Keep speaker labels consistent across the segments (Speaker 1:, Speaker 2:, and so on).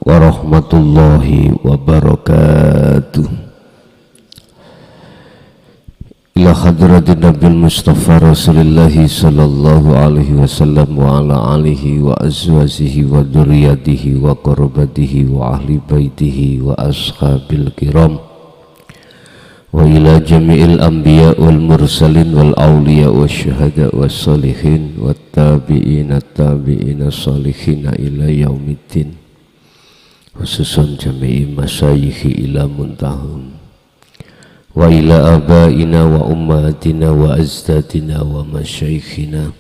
Speaker 1: warahmatullahi wabarakatuh. Ila hadratin Nabil Mustafa Rasulillahi sallallahu alaihi wasallam wa ala alihi wa azwajihi wa dzurriyyatihi wa qurabatihi wa ahli baitihi wa ashabil kiram wa ila jami'il anbiya wal mursalin wal awliya wa syuhada wa salihin wa tabi'ina salihina ila yaumiddin, khususan jami'i masyayikhi ila muntahum wa ila abaina wa ummatina wa azdadina wa masyayikhina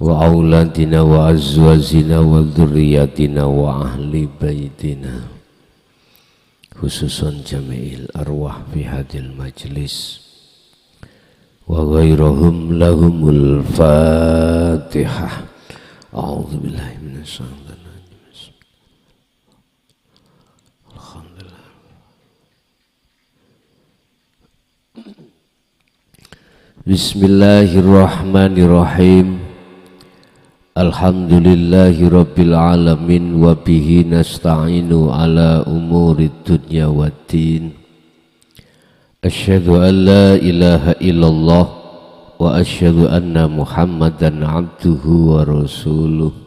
Speaker 1: wa auladina wa azwajina wa dzurriyyatina wa ahli baitina, khususan jami'il arwah fi hadil majlis wa ghairahum lahumul fatihah. A'udzu billahi minasyaitonir rajim. Alhamdulillah. Bismillahirrahmanirrahim. Alhamdulillahi rabbil alamin wa bihi nasta'inu ala umurid dunya waddin. Asyhadu an la ilaha illallah wa asyhadu anna Muhammadan abduhu wa rasuluh.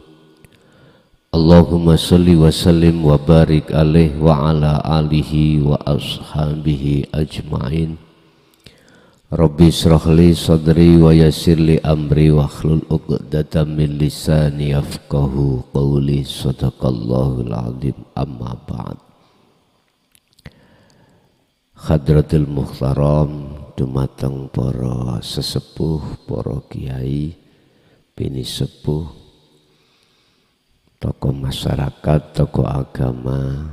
Speaker 1: Allahumma salli wa sallim wa barik alaihi wa ala alihi wa ashabihi ajma'in. Rabbi shrahli sadri wa yassirli amri wa hlul uqdatam min lisani yafqahu qawli. Sadaqallahul azim. Amma ba'd. Hadratul muhtaram dumateng para sesepuh, para kiai, bini sepuh, tokoh masyarakat, tokoh agama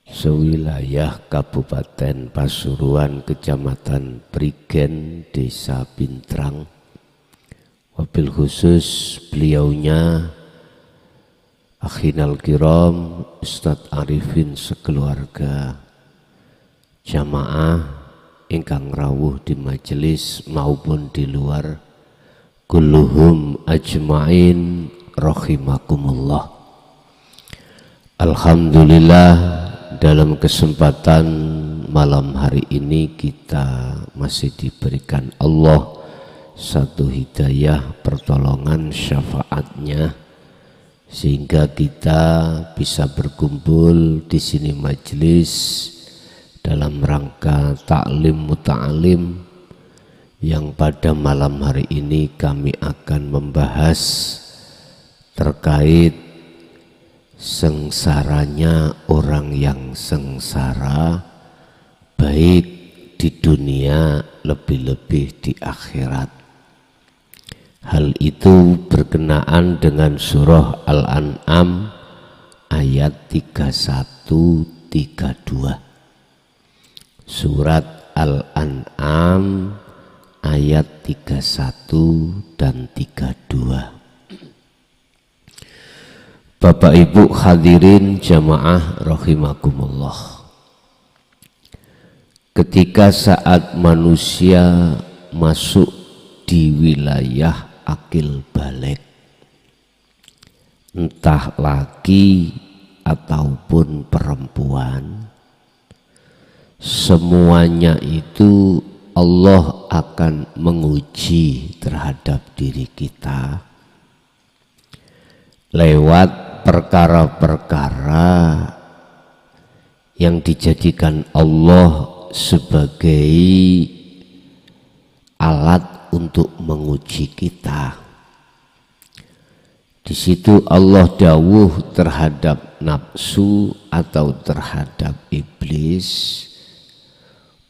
Speaker 1: sewilayah Kabupaten Pasuruan, Kecamatan Prigen, Desa Pintrang, wabil khusus beliaunya akhinal kiram Ustadz Arifin sekeluarga, jamaah ingkang rawuh di majelis maupun di luar, kulluhum ajma'in rahimakumullah. Alhamdulillah, dalam kesempatan malam hari ini kita masih diberikan Allah satu hidayah, pertolongan, syafaatnya, sehingga kita bisa berkumpul di sini majelis dalam rangka ta'lim muta'alim, yang pada malam hari ini kami akan membahas terkait sengsaranya orang yang sengsara, baik di dunia lebih-lebih di akhirat. Hal itu berkenaan dengan surah Al-An'am ayat 31-32. Surat Al-An'am ayat 31 dan 32. Bapak Ibu hadirin jamaah rahimakumullah. Ketika saat manusia masuk di wilayah akil balik, entah laki ataupun perempuan, semuanya itu Allah akan menguji terhadap diri kita lewat perkara-perkara yang dijadikan Allah sebagai alat untuk menguji kita. Di situ Allah dawuh terhadap nafsu atau terhadap iblis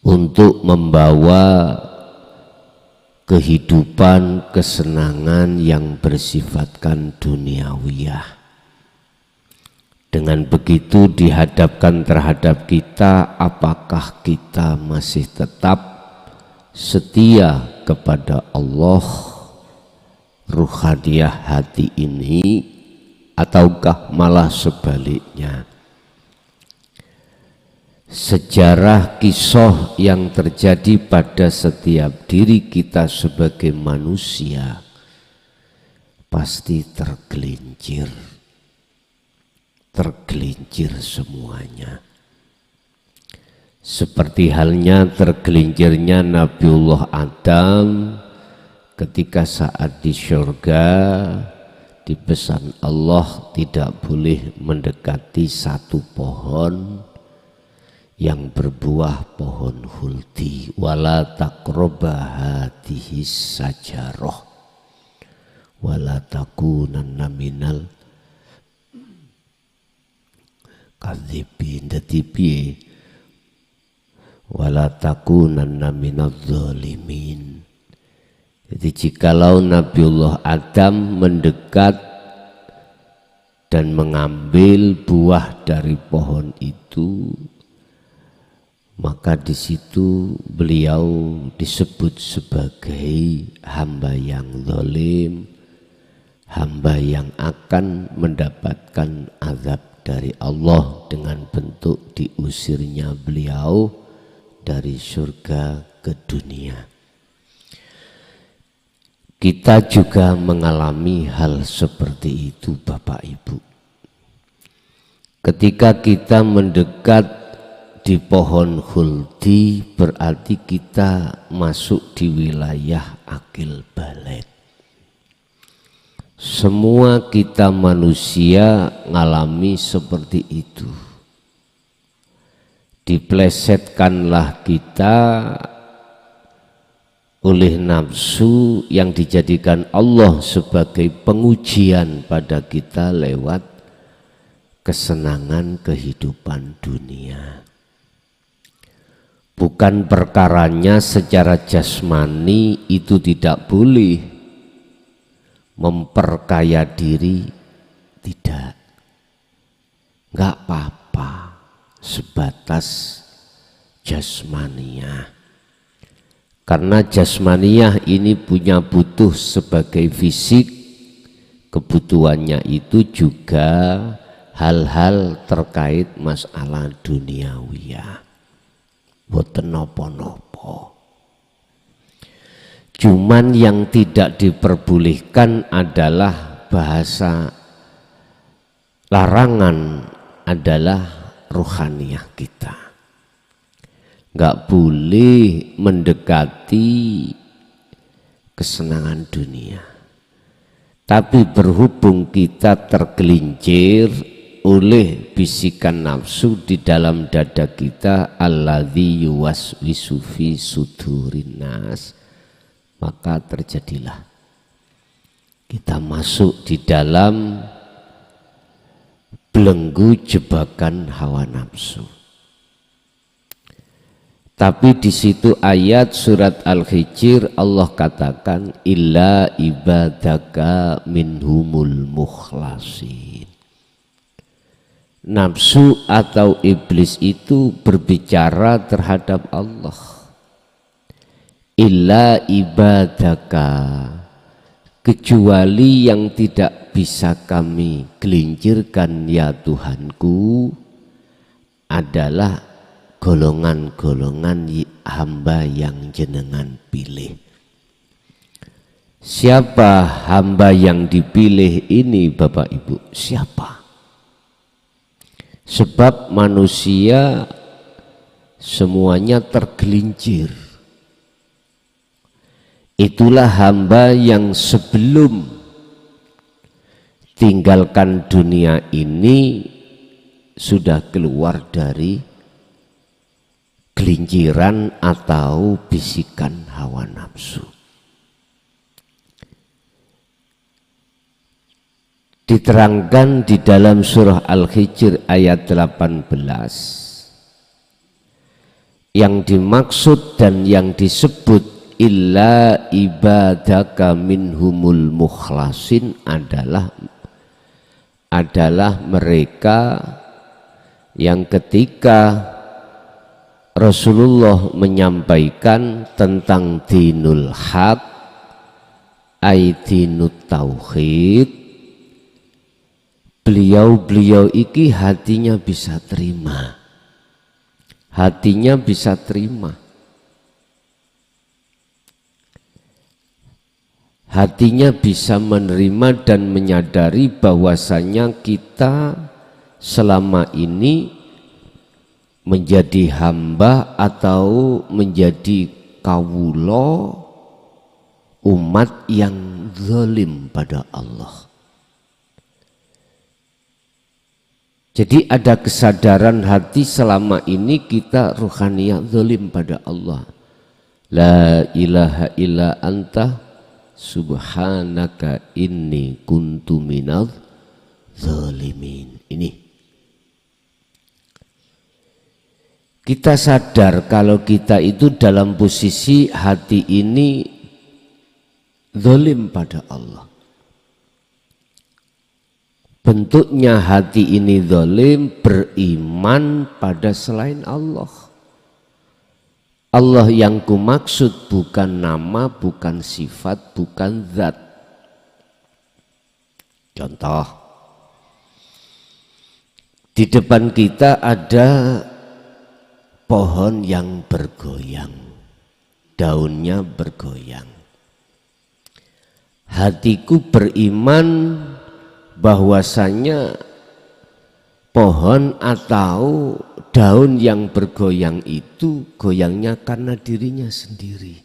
Speaker 1: untuk membawa kehidupan, kesenangan yang bersifatkan duniawiyah. Dengan begitu dihadapkan terhadap kita, apakah kita masih tetap setia kepada Allah, ruhaniyah hati ini, ataukah malah sebaliknya. Sejarah kisah yang terjadi pada setiap diri kita sebagai manusia pasti tergelincir, tergelincir semuanya. Seperti halnya tergelincirnya Nabiullah Adam ketika saat di surga dipesan Allah tidak boleh mendekati satu pohon yang berbuah pohon huldi, wala taqraba hadhihi sajarah wala takunanna minal kadzibin. Dadi piye? Wala takunanna minadz zalimin. Jadi jikalau Nabiullah Adam mendekat dan mengambil buah dari pohon itu, maka di situ beliau disebut sebagai hamba yang zalim, hamba yang akan mendapatkan azab dari Allah dengan bentuk diusirnya beliau dari surga ke dunia. Kita juga mengalami hal seperti itu Bapak Ibu. Ketika kita mendekat di pohon khuldi, berarti kita masuk di wilayah akil balik. Semua kita manusia ngalami seperti itu. Diplesetkanlah kita oleh nafsu yang dijadikan Allah sebagai pengujian pada kita lewat kesenangan kehidupan dunia. Bukan perkaranya secara jasmani itu tidak boleh memperkaya diri, tidak, enggak apa-apa, sebatas jasmaniyah. Karena jasmaniyah ini punya butuh sebagai fisik, kebutuhannya itu juga hal-hal terkait masalah duniawiyah. Boten nopo-nopo. Cuman yang tidak diperbolehkan adalah bahasa larangan adalah rohaniyah kita. Nggak boleh mendekati kesenangan dunia. Tapi berhubung kita tergelincir oleh bisikan nafsu di dalam dada kita, alladzi yuwaswisu fi sudurin nas, maka terjadilah kita masuk di dalam belenggu jebakan hawa nafsu. Tapi di situ ayat surat Al-Hijr Allah katakan illa ibadaka minhumul mukhlasin. Nafsu atau iblis itu berbicara terhadap Allah. Illa ibadaka, kecuali yang tidak bisa kami gelincirkan ya Tuhanku adalah golongan-golongan hamba yang jenengan pilih. Siapa hamba yang dipilih ini Bapak Ibu? Siapa? Sebab manusia semuanya tergelincir. Itulah hamba yang sebelum tinggalkan dunia ini sudah keluar dari gelinciran atau bisikan hawa nafsu. Diterangkan di dalam surah Al-Hijr ayat 18, yang dimaksud dan yang disebut illa ibadaka minhumul mukhlasin adalah mereka yang ketika Rasulullah menyampaikan tentang dinul haq, dinut tauhid, beliau iki hatinya bisa terima, hatinya bisa terima, hatinya bisa menerima dan menyadari bahwasanya kita selama ini menjadi hamba atau menjadi kawula umat yang zalim pada Allah. Jadi ada kesadaran hati selama ini kita ruhaniyah zalim pada Allah. La ilaha illa anta subhanaka inni kuntu minadz zalimin. Ini kita sadar kalau kita itu dalam posisi hati ini zalim pada Allah. Bentuknya hati ini zalim, beriman pada selain Allah. Allah yang kumaksud bukan nama, bukan sifat, bukan zat. Contoh, di depan kita ada pohon yang bergoyang, daunnya bergoyang. Hatiku beriman bahwasanya pohon atau daun yang bergoyang itu goyangnya karena dirinya sendiri.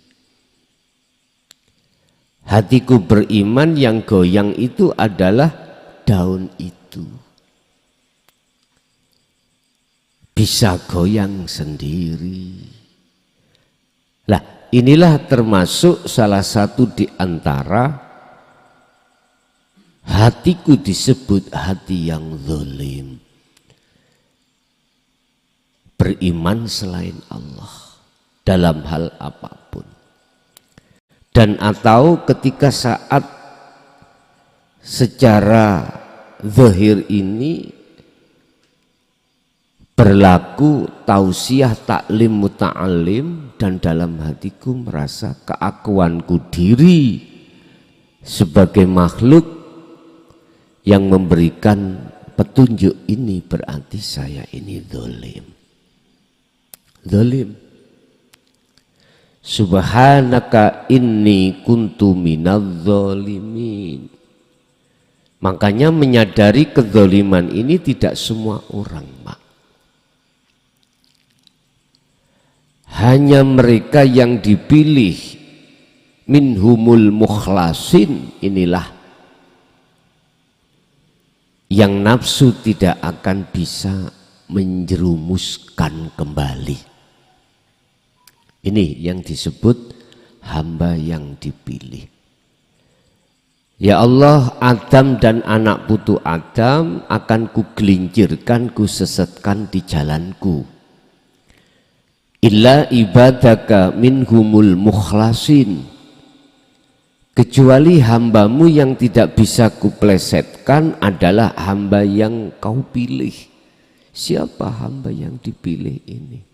Speaker 1: Hatiku beriman yang goyang itu adalah daun itu. Bisa goyang sendiri. Lah, inilah termasuk salah satu di antara hatiku disebut hati yang zalim, beriman selain Allah dalam hal apapun. Dan atau ketika saat secara zahir ini berlaku tausiah taklim muta'alim dan dalam hatiku merasa keakuanku diri sebagai makhluk yang memberikan petunjuk ini berarti saya ini zalim. Zalim. Subhanaka inni kuntu minadz zalimin. Makanya menyadari kezaliman ini tidak semua orang, Pak. Hanya mereka yang dipilih minhumul mukhlasin inilah yang nafsu tidak akan bisa menjerumuskan kembali. Ini yang disebut hamba yang dipilih. Ya Allah, Adam dan anak putu Adam akan kugelincirkan, kusesatkan di jalanku. Illa ibadaka minhumul mukhlasin. Kecuali hambamu yang tidak bisa kuplesetkan adalah hamba yang kau pilih. Siapa hamba yang dipilih ini?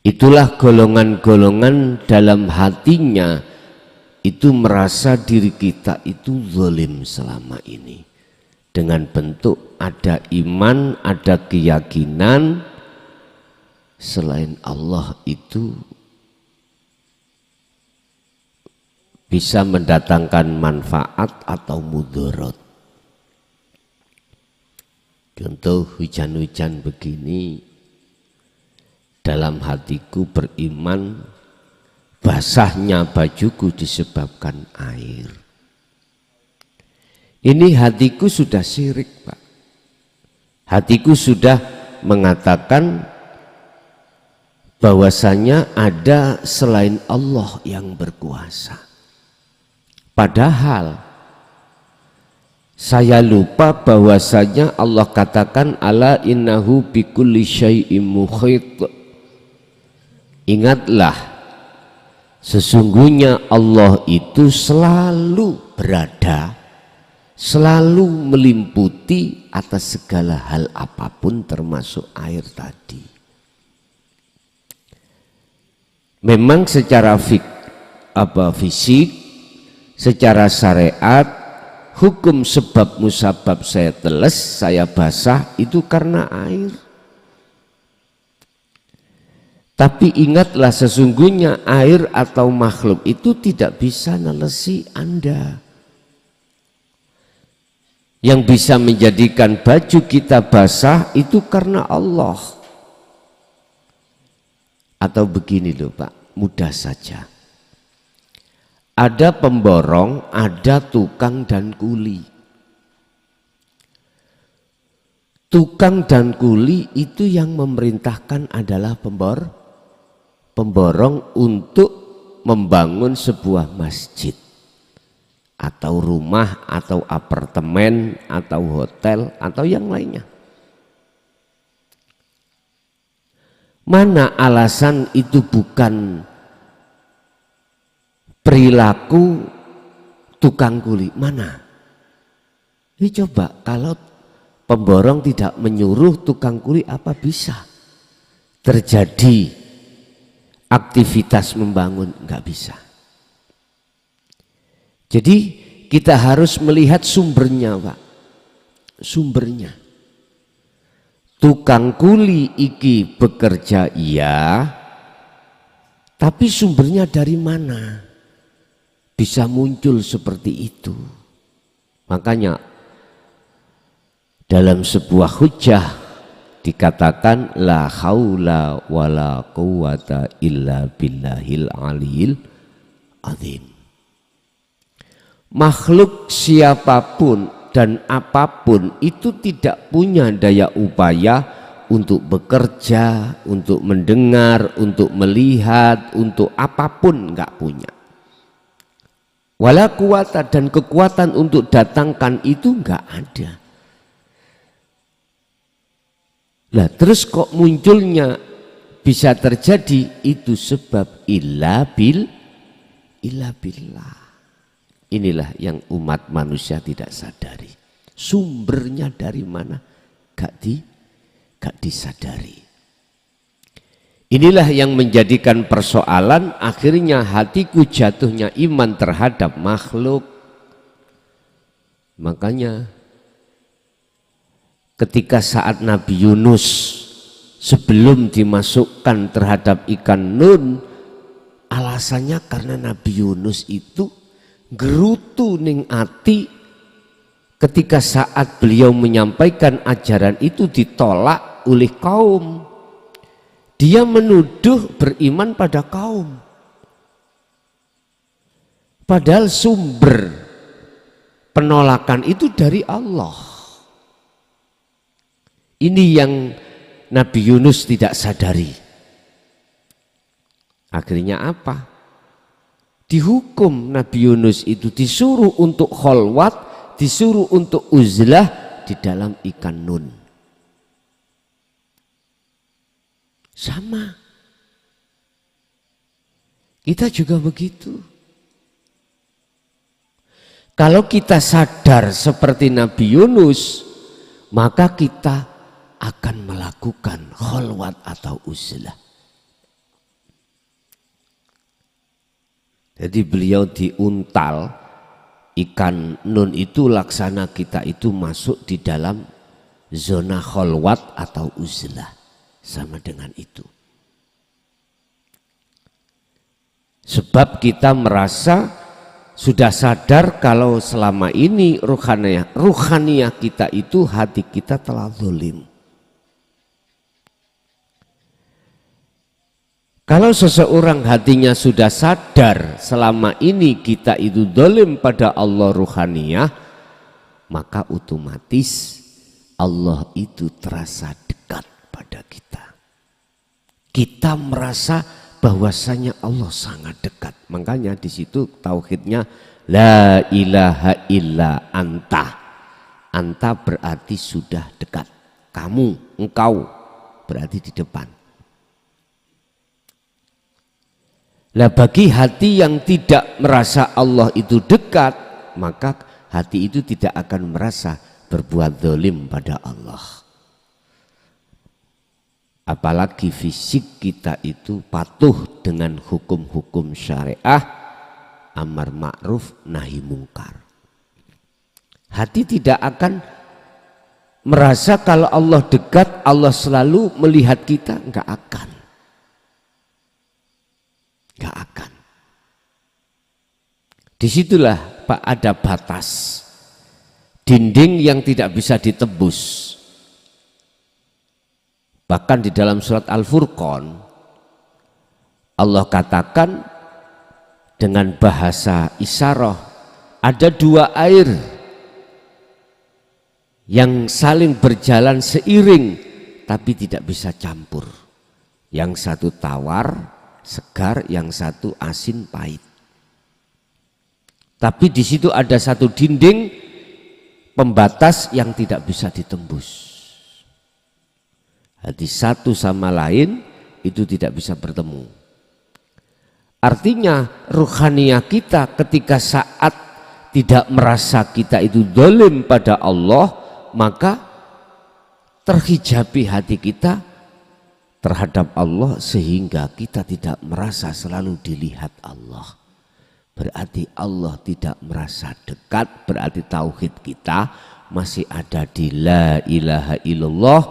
Speaker 1: Itulah golongan-golongan dalam hatinya itu merasa diri kita itu zalim selama ini. Dengan bentuk ada iman, ada keyakinan selain Allah itu bisa mendatangkan manfaat atau mudarat. Contoh hujan-hujan begini, dalam hatiku beriman basahnya bajuku disebabkan air. Ini hatiku sudah syirik, Pak. Hatiku sudah mengatakan bahwasanya ada selain Allah yang berkuasa. Padahal saya lupa bahwasanya Allah katakan ala innahu bikulli syai'im muhit. Ingatlah, sesungguhnya Allah itu selalu berada, selalu melimputi atas segala hal apapun termasuk air tadi. Memang secara fisik, secara syariat, hukum sebab musabab saya teles, saya basah itu karena air. Tapi ingatlah sesungguhnya air atau makhluk itu tidak bisa nelesi Anda. Yang bisa menjadikan baju kita basah itu karena Allah. Atau begini loh Pak, mudah saja. Ada pemborong, ada tukang dan kuli. Tukang dan kuli itu yang memerintahkan adalah pemborong untuk membangun sebuah masjid atau rumah atau apartemen atau hotel atau yang lainnya. Mana alasan itu bukan perilaku tukang kuli? Mana? Ini coba kalau pemborong tidak menyuruh tukang kuli, apa bisa terjadi aktivitas membangun? Enggak bisa. Jadi kita harus melihat sumbernya Pak. Sumbernya. Tukang kuli iki bekerja iya, tapi sumbernya dari mana? Bisa muncul seperti itu. Makanya dalam sebuah hujjah dikatakan la haula wala quwata illa billahil aliyil azim. Makhluk siapapun dan apapun itu tidak punya daya upaya untuk bekerja, untuk mendengar, untuk melihat, untuk apapun enggak punya. Wala quwata, dan kekuatan untuk datangkan itu enggak ada. Lah terus kok munculnya bisa terjadi? Itu sebab illa billah. Inilah yang umat manusia tidak sadari. Sumbernya dari mana? Gak disadari. Inilah yang menjadikan persoalan akhirnya hatiku jatuhnya iman terhadap makhluk. Makanya ketika saat Nabi Yunus sebelum dimasukkan terhadap ikan nun, alasannya karena Nabi Yunus itu gerutu ning ati ketika saat beliau menyampaikan ajaran itu ditolak oleh kaum. Dia menuduh beriman pada kaum. Padahal sumber penolakan itu dari Allah. Ini yang Nabi Yunus tidak sadari. Akhirnya apa? Dihukum Nabi Yunus itu, disuruh untuk kholwat, disuruh untuk uzlah di dalam ikan nun. Sama. Kita juga begitu. Kalau kita sadar seperti Nabi Yunus, maka kita akan melakukan kholwat atau uzlah. Jadi beliau diuntal ikan nun itu laksana kita itu masuk di dalam zona kholwat atau uzlah, sama dengan itu. Sebab kita merasa sudah sadar kalau selama ini ruhaniyah kita itu hati kita telah zalim. Kalau seseorang hatinya sudah sadar selama ini kita itu zalim pada Allah ruhaniyah, maka otomatis Allah itu terasa dekat pada kita. Kita merasa bahwasanya Allah sangat dekat. Makanya di situ tauhidnya la ilaha illa anta. Anta berarti sudah dekat. Kamu, engkau berarti di depan. Nah bagi hati yang tidak merasa Allah itu dekat, maka hati itu tidak akan merasa berbuat zalim pada Allah. Apalagi fisik kita itu patuh dengan hukum-hukum syariah, amar ma'ruf nahi mungkar. Hati tidak akan merasa kalau Allah dekat, Allah selalu melihat kita, enggak akan. Enggak akan. Disitulah Pak ada batas. dinding yang tidak bisa ditebus. Bahkan di dalam surat Al-Furqan Allah katakan dengan bahasa isyarah, ada dua air yang saling berjalan seiring tapi tidak bisa campur. Yang satu tawar, segar, yang satu asin, pahit. Tapi di situ ada satu dinding pembatas yang tidak bisa ditembus. Hati satu sama lain itu tidak bisa bertemu. Artinya ruhaniyah kita ketika saat tidak merasa kita itu zalim pada Allah, maka terhijabi hati kita terhadap Allah sehingga kita tidak merasa selalu dilihat Allah. Berarti Allah tidak merasa dekat, berarti tauhid kita masih ada di la ilaha illallah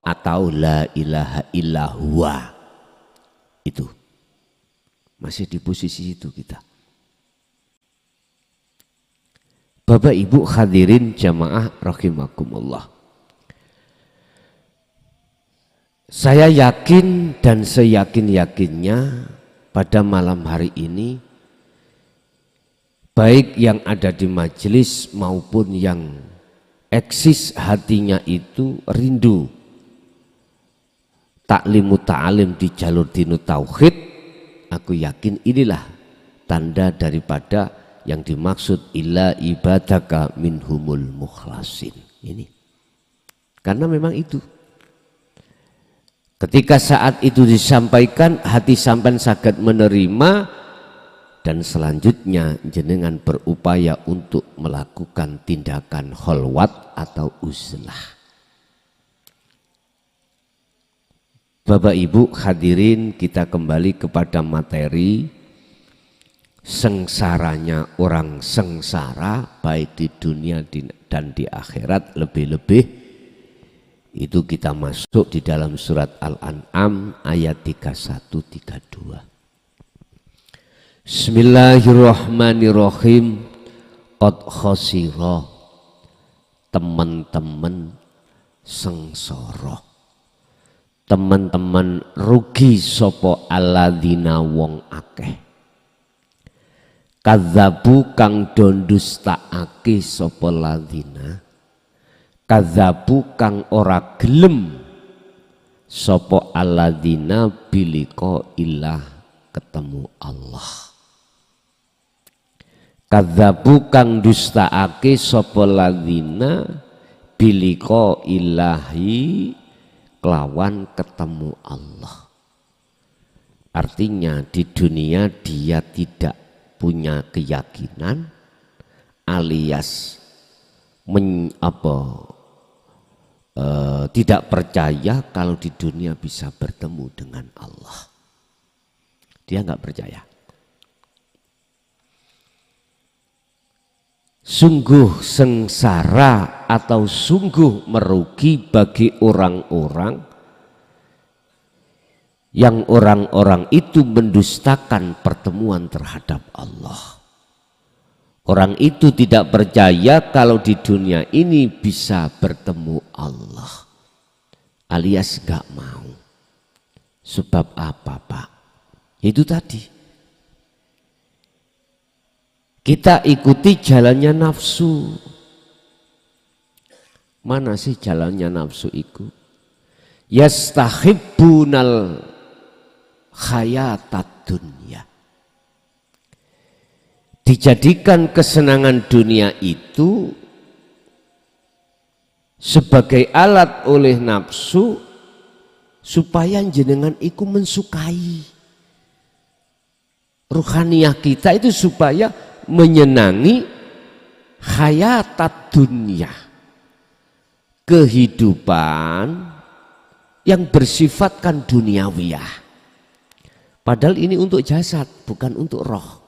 Speaker 1: atau la ilaha illahuwa. Itu masih di posisi itu kita. Bapak Ibu hadirin jamaah rahimakumullah. Saya yakin dan seyakin-yakinnya pada malam hari ini, baik yang ada di majelis maupun yang eksis hatinya itu rindu taklimu ta'alim di jalur dinu tauhid, aku yakin inilah tanda daripada yang dimaksud illa ibadaka minhumul mukhlasin ini. Karena memang itu ketika saat itu disampaikan, hati sampean saged menerima, dan selanjutnya jenengan berupaya untuk melakukan tindakan kholwat atau uzlah. Bapak Ibu hadirin, kita kembali kepada materi sengsaranya orang sengsara baik di dunia dan di akhirat. Lebih-lebih itu kita masuk di dalam surat Al-An'am ayat 31-32. Bismillahirrahmanirrahim. Qad khasira, teman-teman sengsara, teman-teman rugi sopo alladzina wong akeh, kadzabu kang dondustakake sopo ladzina, kadzabu kang ora gelem sopo alladzina biliko ilah, ketemu Allah. Kadzabu kang dustaake sapa ladzina biliko ilahi, kelawan ketemu Allah. Artinya di dunia dia tidak punya keyakinan alias tidak percaya kalau di dunia bisa bertemu dengan Allah. Dia nggak percaya. Sungguh sengsara atau sungguh merugi bagi orang-orang yang orang-orang itu mendustakan pertemuan terhadap Allah. Orang itu tidak percaya kalau di dunia ini bisa bertemu Allah, alias gak mau. Sebab apa, Pak? Itu tadi kita ikuti jalannya nafsu. Mana sih jalannya nafsu itu? Yastahibbunal hayatad dunya. Dijadikan kesenangan dunia itu sebagai alat oleh nafsu supaya jenengan iku mensukai. Ruhaniyah kita itu supaya menyenangi hayatat dunia, kehidupan yang bersifatkan duniawiyah. Padahal ini untuk jasad, bukan untuk roh.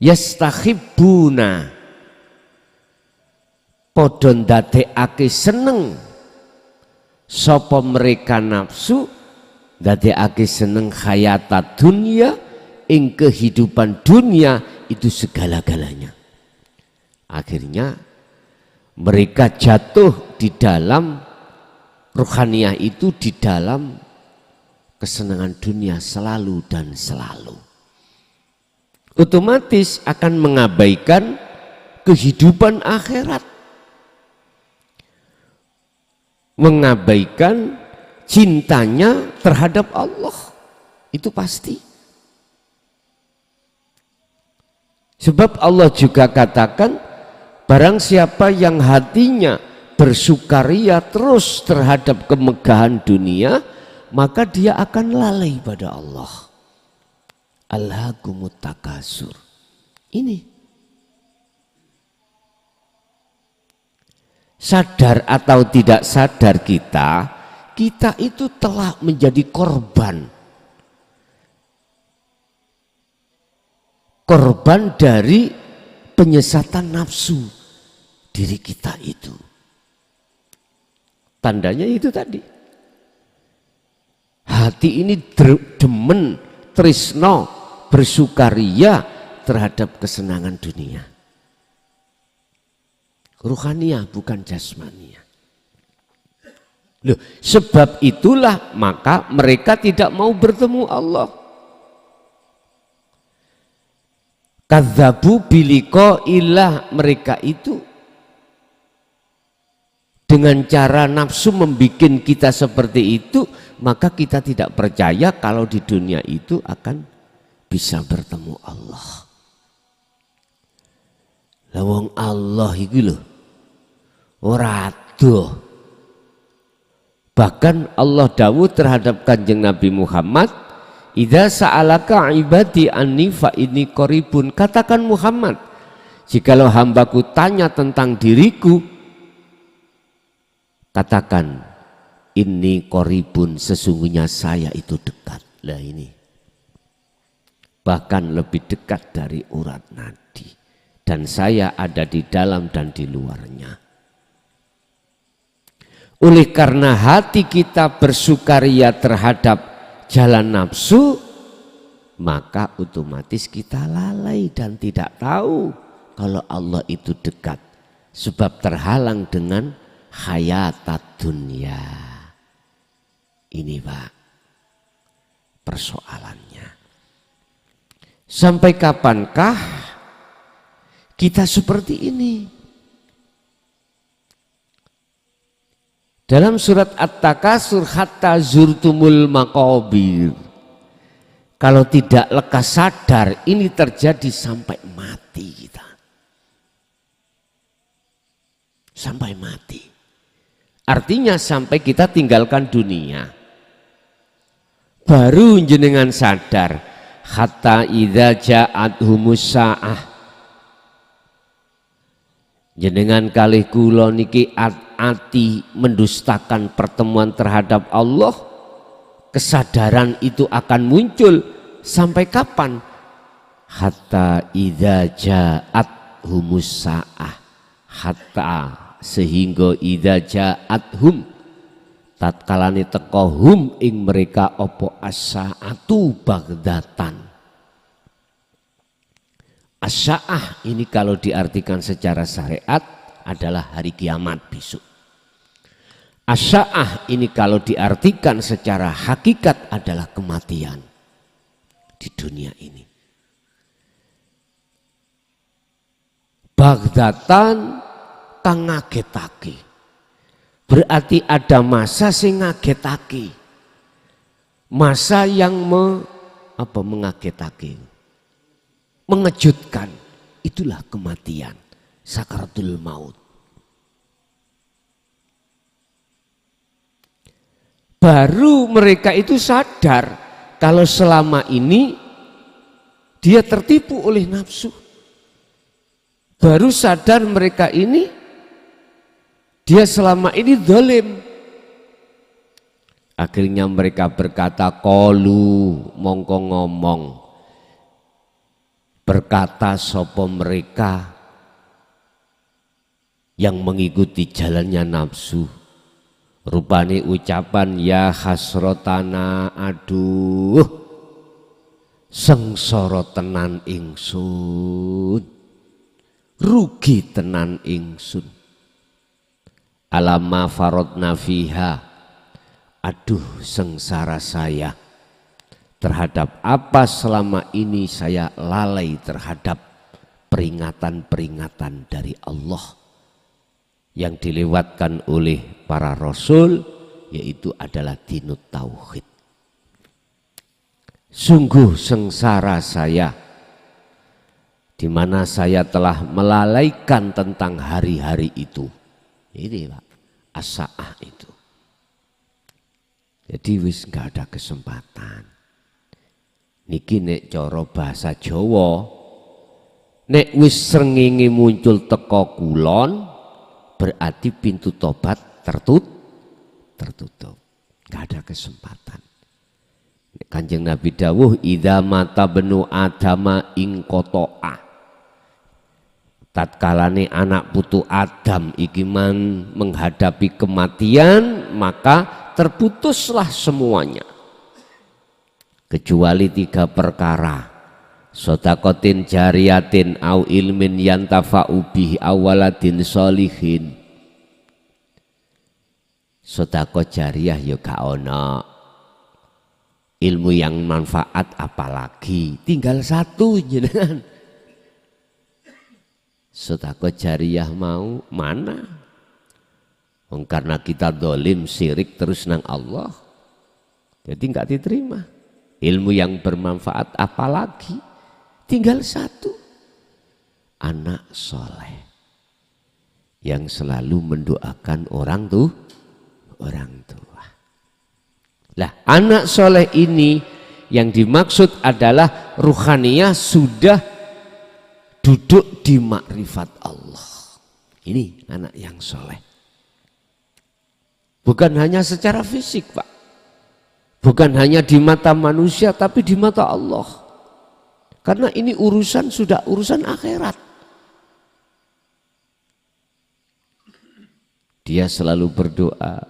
Speaker 1: Yastahibbuna, podon dadekake seneng sapa mereka nafsu, dadekake seneng hayatat dunia, ing kehidupan dunia itu segala-galanya. Akhirnya mereka jatuh di dalam ruhaniyah itu, di dalam kesenangan dunia selalu dan selalu. Otomatis akan mengabaikan kehidupan akhirat, mengabaikan cintanya terhadap Allah. Itu pasti. Sebab Allah juga katakan, barang siapa yang hatinya bersukaria terus terhadap kemegahan dunia, maka dia akan lalai pada Allah. Alhaakumut takasur. Ini sadar atau tidak sadar kita itu telah menjadi korban dari penyesatan nafsu diri kita itu. Tandanya itu tadi. Hati ini demen, trisno, bersukaria terhadap kesenangan dunia. Ruhaniyah bukan jasmaniyah. Loh, sebab itulah maka mereka tidak mau bertemu Allah. Kadzabu biliko ilah, mereka itu dengan cara nafsu membuat kita seperti itu, maka kita tidak percaya kalau di dunia itu akan bisa bertemu Allah. Lawang Allah itu loh, ora adoh. Bahkan Allah dawuh terhadap Kanjeng Nabi Muhammad, idza sa'alaka ibadi anni fa inni qaribun. Katakan Muhammad, jikalau hambaku tanya tentang diriku, katakan inni qaribun, sesungguhnya saya itu dekat. Lah ini bahkan lebih dekat dari urat nadi, dan saya ada di dalam dan di luarnya. Oleh karena hati kita bersukaria terhadap jalan nafsu, maka otomatis kita lalai dan tidak tahu kalau Allah itu dekat, sebab terhalang dengan hayatat dunia. Ini Pak persoalannya. Sampai kapankah kita seperti ini? Dalam surat At-Takasur, hatta zurtumul maqabir. Kalau tidak lekas sadar, ini terjadi sampai mati kita. Sampai mati. Artinya sampai kita tinggalkan dunia. Baru jenengan sadar, hatta idza ja'athumus sa'ah. Jenengan kalih kula niki ati mendustakan pertemuan terhadap Allah, kesadaran itu akan muncul sampai kapan? Hatta idza ja'athumus sa'ah, hatta sehingga idza ja'athum, tatkalane teka hum ing mereka apa as-sa'atu bagdatan. As-sa'ah ini kalau diartikan secara syariat adalah hari kiamat besok. As-sa'ah ini kalau diartikan secara hakikat adalah kematian di dunia ini. Bagdatan kang ngagetake. Berarti ada masa sing ngagetake. Masa yang mengagetake. Mengejutkan, itulah kematian, sakaratul maut. Baru mereka itu sadar kalau selama ini dia tertipu oleh nafsu. Baru sadar mereka ini dia selama ini zalim. Akhirnya mereka berkata, qalu, mongko ngomong. Berkata sopo mereka yang mengikuti jalannya nafsu, rupane ucapan ya hasrotana, aduh sengsara tenan ingsun, rugi tenan ingsun. Alama farodna fiha, aduh sengsara saya terhadap apa selama ini saya lalai terhadap peringatan-peringatan dari Allah yang dilewatkan oleh para rasul, yaitu adalah dinut tauhid. Sungguh sengsara saya di mana saya telah melalaikan tentang hari-hari itu. Ini Pak, as-sa'ah itu. Jadi wis gak ada kesempatan. Niki nek cara bahasa Jawa, nek wis srengenge muncul teko kulon, berarti pintu tobat tertutup. Gak ada kesempatan. Kanjeng Nabi dawuh, idza mata benu adama ing qata'a. Tatkalane anak putu Adam iki menghadapi kematian, maka terputuslah semuanya. Kecuali 3 perkara. Sodakotin jariyatin au ilmin yantafa'u bihi awaladin sholihin. Sodako jariyah ya gak ono. Ilmu yang manfaat apalagi, tinggal 1 jenengan. Sodako jariyah mau mana? Karena kita dolim syirik terus nang Allah, jadi nggak diterima. Ilmu yang bermanfaat apalagi, tinggal 1, anak soleh yang selalu mendoakan orang tua. Lah anak soleh ini yang dimaksud adalah ruhaniyah sudah duduk di makrifat Allah. Ini anak yang soleh. Bukan hanya secara fisik Pak. Bukan hanya di mata manusia tapi di mata Allah. Karena ini urusan sudah urusan akhirat. Dia selalu berdoa,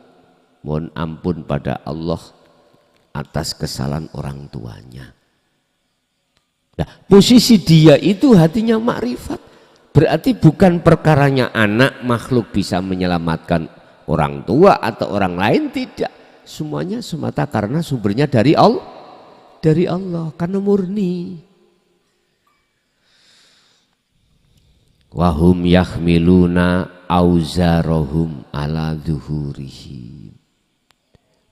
Speaker 1: mohon ampun pada Allah atas kesalahan orang tuanya. Nah, posisi dia itu hatinya makrifat. Berarti bukan perkaranya anak makhluk bisa menyelamatkan orang tua atau orang lain, tidak. Semuanya semata karena sumbernya dari Allah. Dari Allah, karena murni. Wahum yahmiluna auzarahum ala zuhurihim.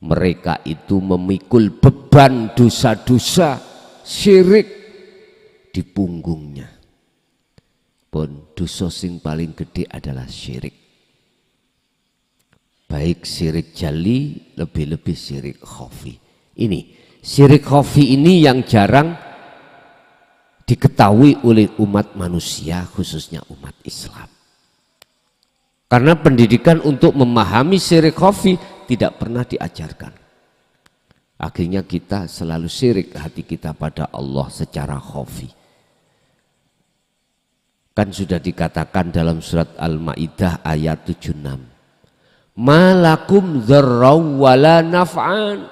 Speaker 1: Mereka itu memikul beban dosa-dosa syirik di punggungnya. Pun dosa sing paling gede adalah syirik. Baik syirik jali, lebih-lebih syirik khafi. Ini syirik khafi ini yang jarang diketahui oleh umat manusia, khususnya umat Islam. Karena pendidikan untuk memahami syirik khafi tidak pernah diajarkan. Akhirnya kita selalu syirik hati kita pada Allah secara khafi. Kan sudah dikatakan dalam surat Al-Maidah ayat 76. Malakum dzarraw wala naf'an.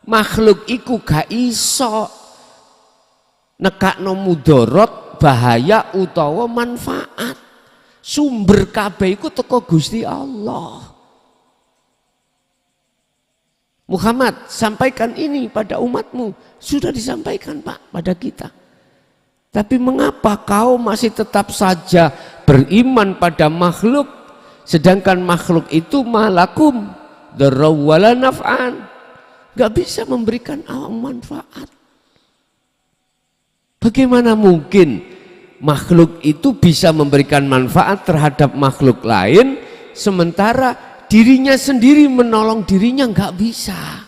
Speaker 1: Makhluk iku gak iso nekakno mudarat, bahaya utawa manfaat. Sumber kabeh iku teko Gusti Allah. Muhammad, sampaikan ini pada umatmu. Sudah disampaikan Pak pada kita. Tapi mengapa kau masih tetap saja beriman pada makhluk, sedangkan makhluk itu malakum dzarraw wala naf'an, gak bisa memberikan manfaat. Bagaimana mungkin makhluk itu bisa memberikan manfaat terhadap makhluk lain, sementara dirinya sendiri menolong dirinya gak bisa.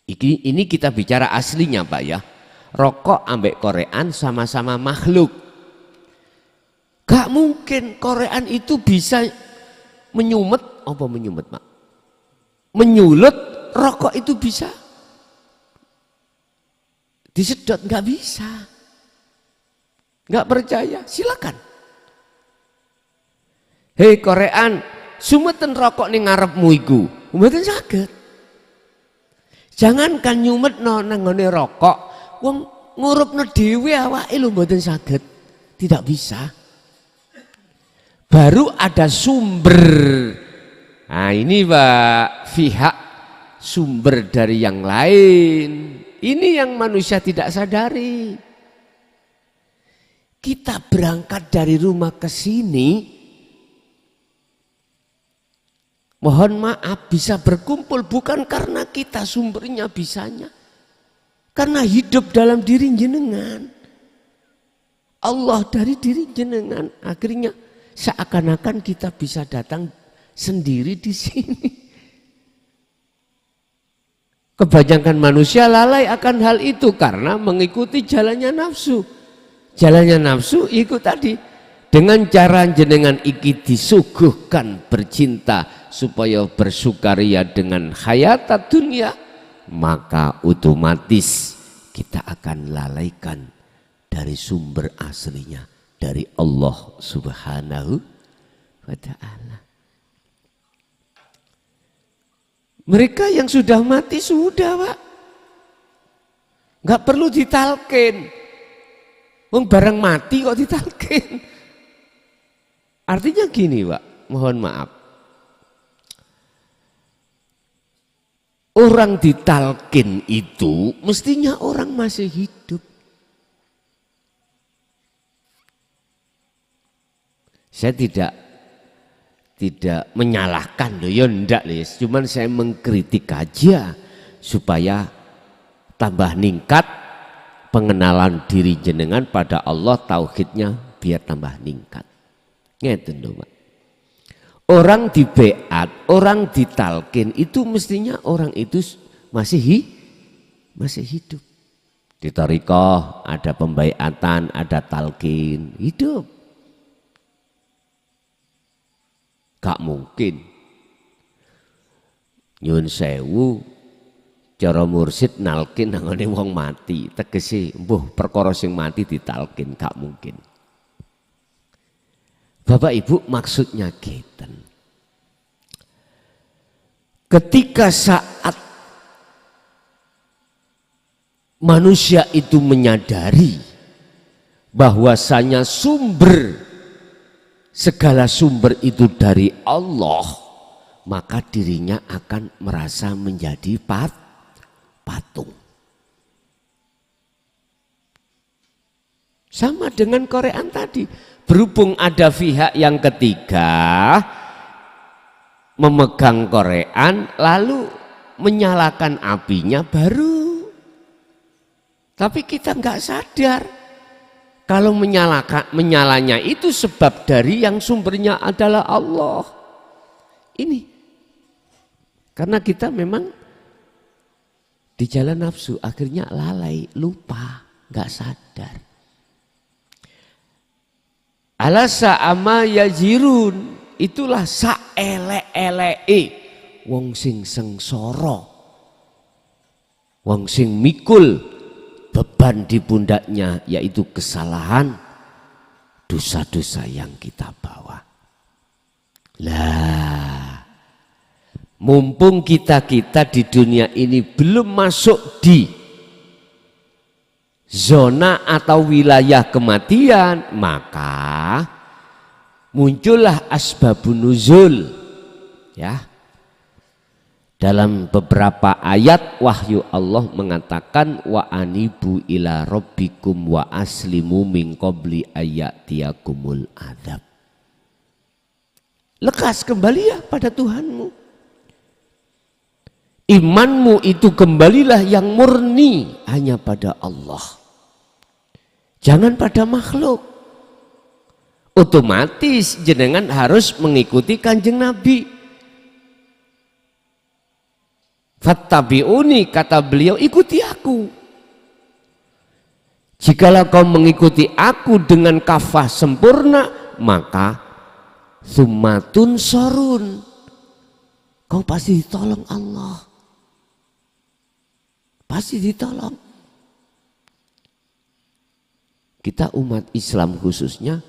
Speaker 1: Ini kita bicara aslinya Pak ya. Rokok ambek korean sama-sama makhluk. Gak mungkin korean itu bisa menyumet, apa menyumet Pak? Menyulut, rokok itu bisa disedot, gak bisa. Gak percaya, silakan. Hei korean, sumeten rokok ning ngarepmu iku, mboten saged. Jangankan nyumetno nang ngene rokok, wong ngurupno dhewe awake lho mboten saged.
Speaker 2: Tidak bisa. Baru ada sumber. Nah ini Pak, pihak sumber dari yang lain. Ini yang manusia tidak sadari. Kita berangkat dari rumah ke sini, mohon maaf bisa berkumpul bukan karena kita sumbernya bisanya. Karena hidup dalam diri jenengan. Allah dari diri jenengan. Akhirnya seakan-akan kita bisa datang sendiri di sini. Kebanyakan manusia lalai akan hal itu karena mengikuti jalannya nafsu. Jalannya nafsu ikut tadi. Dengan cara jenengan iki disuguhkan bercinta supaya bersukaria dengan hayat dunia, maka otomatis kita akan lalaikan dari sumber aslinya, dari Allah Subhanahu wa ta'ala. Mereka yang sudah mati sudah Pak, nggak perlu ditalkin. Wong barang mati kok ditalkin. Artinya gini Pak, mohon maaf. Orang ditalkin itu mestinya orang masih hidup. Saya tidak menyalahkan loh, ya enggak Les, cuman saya mengkritik aja supaya tambah ningkat pengenalan diri jenengan pada Allah, tauhidnya biar tambah ningkat. Ngeten lho Pak. Orang di beat, orang ditalkin itu mestinya orang itu masih hidup. Di thariqah ada pembaiatan, ada talkin, hidup. Gak mungkin nyun sewu cara mursid nalkin nangone wong mati, tegese mbuh perkara sing mati ditalkin, gak mungkin. Bapak Ibu, maksudnya gitu. Ketika saat manusia itu menyadari bahwasanya segala sumber itu dari Allah, maka dirinya akan merasa menjadi patung. Sama dengan Korean tadi, berhubung ada pihak yang ketiga memegang Korean lalu menyalakan apinya baru. Tapi kita nggak sadar kalau menyalanya itu sebab dari yang sumbernya adalah Allah. Ini karena kita memang di jalan nafsu akhirnya lalai, lupa, nggak sadar. Alasa ama yajirun, itulah saelek-eleke wong sing sengsara, wong sing mikul beban di pundaknya, yaitu kesalahan, dosa-dosa yang kita bawa. Lah, mumpung kita di dunia ini belum masuk di zona atau wilayah kematian, maka muncullah asbabun nuzul, ya. Dalam beberapa ayat wahyu Allah mengatakan wa anibu ila rabbikum wa aslimu min qabli ayyatiyakumul adzab. Lekas kembali ya pada Tuhanmu. Imanmu itu kembalilah yang murni hanya pada Allah. Jangan pada makhluk. Otomatis jenengan harus mengikuti Kanjeng Nabi. Fattabi'uni, kata beliau, ikuti aku. Jikalau kau mengikuti aku dengan kafah sempurna, maka summatun sorun, kau pasti ditolong Allah. Pasti ditolong. Kita umat Islam khususnya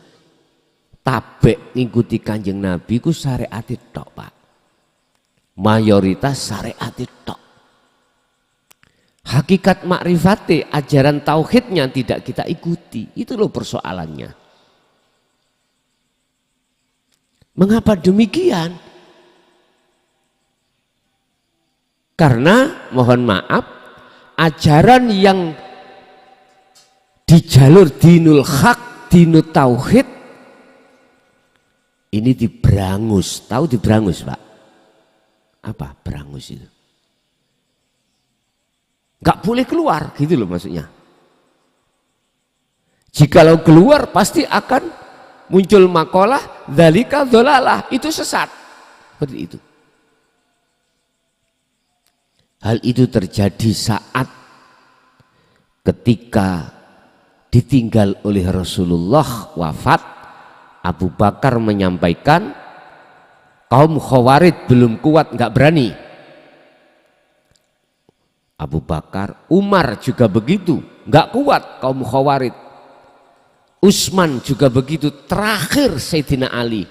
Speaker 2: tabek ngikuti Kanjeng Nabi ku syariat tok Pak. Mayoritas syariat tok. Hakikat makrifate, ajaran tauhidnya tidak kita ikuti. Itu loh persoalannya. Mengapa demikian? Karena mohon maaf, ajaran yang di jalur dinul haq, dinul tauhid ini diberangus. Tahu diberangus, Pak? Apa berangus itu? Gak boleh keluar gitu loh maksudnya. Jikalau keluar pasti akan muncul makalah dzalika dhalalah, itu sesat. Seperti itu. Hal itu terjadi saat ketika ditinggal oleh Rasulullah wafat. Abu Bakar menyampaikan kaum Khawarij belum kuat, nggak berani. Abu Bakar, Umar juga begitu, nggak kuat kaum Khawarij. Utsman juga begitu, terakhir Sayyidina Ali.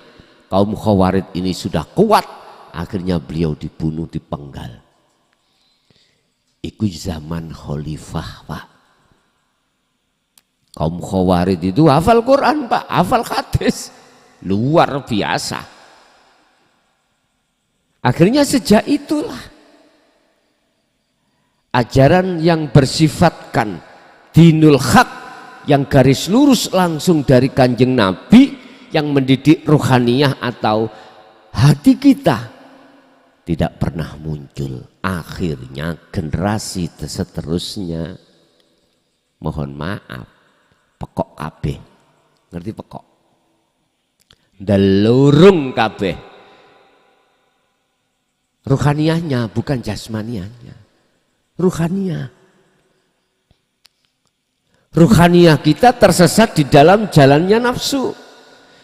Speaker 2: Kaum Khawarij ini sudah kuat, akhirnya beliau dibunuh, dipenggal. Itu zaman khalifah, Pak. Kaum Khawarij itu hafal Quran, Pak, hafal hadis, luar biasa. Akhirnya sejak itulah ajaran yang bersifatkan dinul haq, yang garis lurus langsung dari Kanjeng Nabi, yang mendidik ruhaniyah atau hati kita, tidak pernah muncul. Akhirnya generasi seterusnya, mohon maaf, pekok kabeh. Ngerti pekok? Dalurung kabeh. Ruhaniyahnya bukan jasmaniahnya. Ruhaniyah. Ruhaniyah kita tersesat di dalam jalannya nafsu.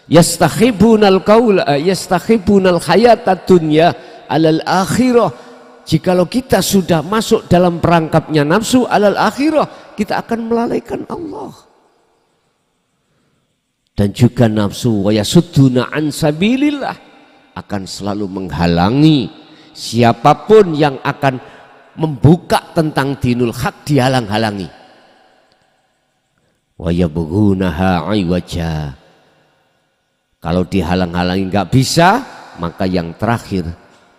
Speaker 2: Yastakhibunal qaula, yastakhibunal hayatad dunya alal akhirah. Jikalau kita sudah masuk dalam perangkapnya nafsu alal akhirah, kita akan melalaikan Allah. Dan juga nafsu wa yasudduna an sabilillah, akan selalu menghalangi siapapun yang akan membuka tentang dinul haq, dihalang-halangi. Wa yabghunaha iwaja. Kalau dihalang-halangi nggak bisa, maka yang terakhir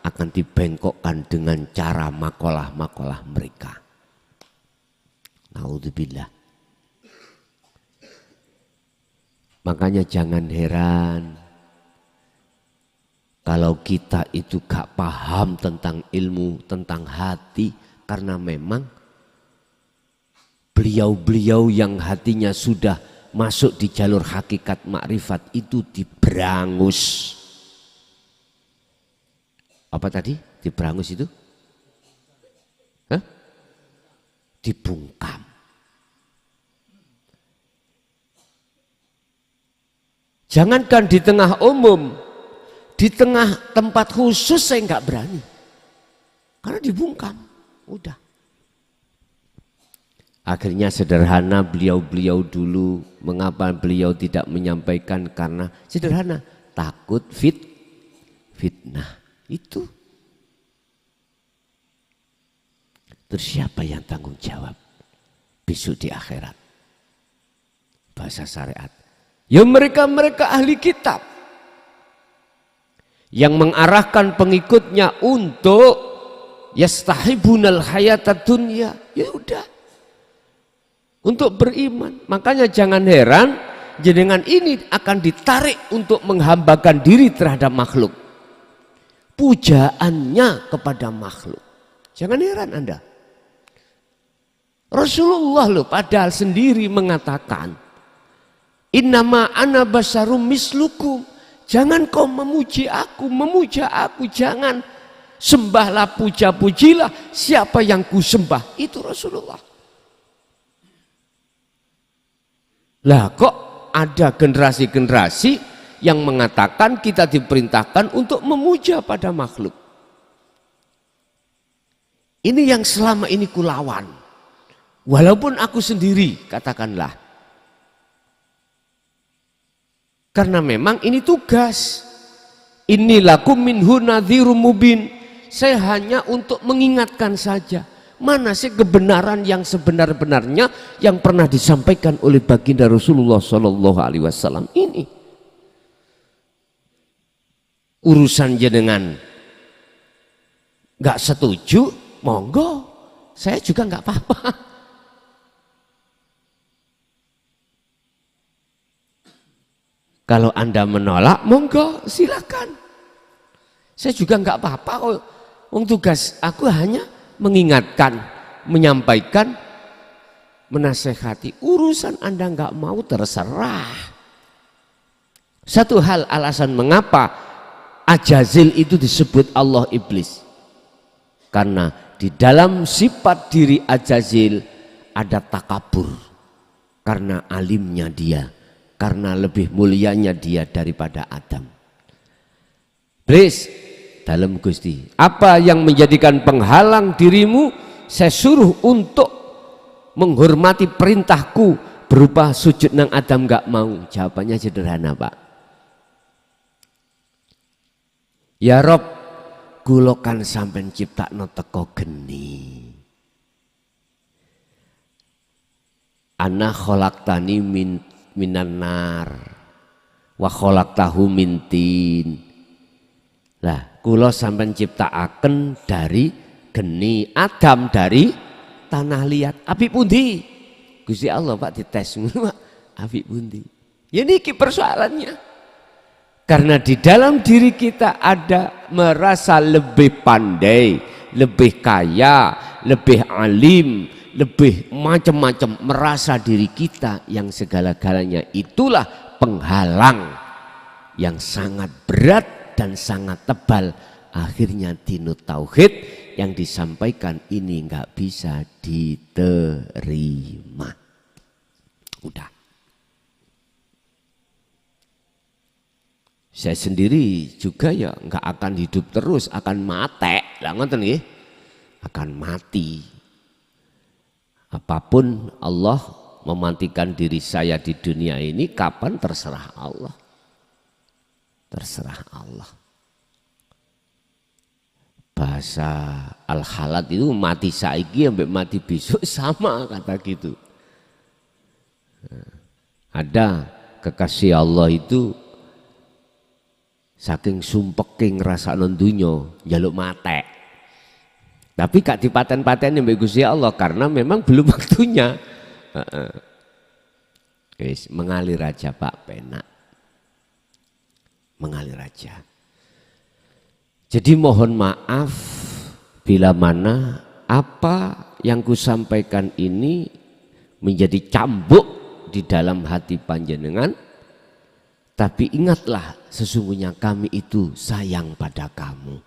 Speaker 2: akan dibengkokkan dengan cara makalah-makalah mereka. Naudzubillah. Makanya jangan heran kalau kita itu gak paham tentang ilmu, tentang hati, karena memang beliau-beliau yang hatinya sudah masuk di jalur hakikat makrifat itu diberangus. Apa tadi? Diberangus itu? Hah? Dibungkam. Jangankan di tengah umum, di tengah tempat khusus saya nggak berani. Karena dibungkam, udah. Akhirnya sederhana beliau-beliau dulu, mengapa beliau tidak menyampaikan? Karena sederhana, takut fitnah. Itu. Terus siapa yang tanggung jawab besok di akhirat? Bahasa syariat. Ya mereka-mereka ahli kitab yang mengarahkan pengikutnya untuk yastahibunal hayatad dunya. Ya udah. Untuk beriman. Makanya jangan heran jenengan ini akan ditarik untuk menghambakan diri terhadap makhluk. Pujaannya kepada makhluk. Jangan heran Anda. Rasulullah loh padahal sendiri mengatakan, innama ana basarum mislukum. Jangan kau memuji aku, memuja aku. Jangan sembahlah, puja-pujilah siapa yang ku sembah. Itu Rasulullah. Lah kok ada generasi-generasi yang mengatakan kita diperintahkan untuk memuja pada makhluk. Ini yang selama ini kulawan. Walaupun aku sendiri, katakanlah. Karena memang ini tugas. Inilakum minhu nadhirum mubin. Saya hanya untuk mengingatkan saja. Mana sih kebenaran yang sebenar-benarnya yang pernah disampaikan oleh baginda Rasulullah SAW ini. urusan jenengan nggak setuju, monggo, saya juga nggak apa-apa. Kalau Anda menolak, monggo, silakan. Saya juga nggak apa-apa kok. Tugas aku hanya mengingatkan, menyampaikan, menasehati. Urusan Anda nggak mau, terserah. Satu hal alasan mengapa Ajazil itu disebut Allah iblis. Karena di dalam sifat diri Ajazil ada takabur. Karena alimnya dia, karena lebih mulianya dia daripada Adam. Iblis, dalam Gusti, apa yang menjadikan penghalang dirimu? Saya suruh untuk menghormati perintahku berupa sujud nang Adam, gak mau. Jawabannya sederhana, Pak. Ya Rob, kula kan sampean ciptakno teko geni. Ana khalaqtani minan nar wa khalaqtahu min tin. Lah, kula sampean ciptakaken dari geni, Adam dari tanah liat. Apik pundi? Gusti Allah Pak dites ngono, Pak. Apik pundi? Ya niki persoalannya. Karena di dalam diri kita ada merasa lebih pandai, lebih kaya, lebih alim, lebih macam-macam, merasa diri kita yang segala-galanya. Itulah penghalang yang sangat berat dan sangat tebal. Akhirnya dinu tauhid yang disampaikan ini nggak bisa diterima. Udah. Saya sendiri juga ya nggak akan hidup terus, akan mati. Lah ngoten nggih. Akan mati. Apapun Allah mematikan diri saya di dunia ini kapan terserah Allah. Terserah Allah. Bahasa Al-Halat itu mati saiki sampai mati besok sama kata gitu. Ada kekasih Allah itu saking sumpeke ngrasakno donya njaluk mate. Tapi gak dipaten-pateni mbek Gusti Allah karena memang belum waktunya. Wis mengalir aja Pak, penak. Mengalir aja. Jadi mohon maaf bila mana apa yang kusampaikan ini menjadi cambuk di dalam hati panjenengan. Tapi ingatlah, sesungguhnya kami itu sayang pada kamu.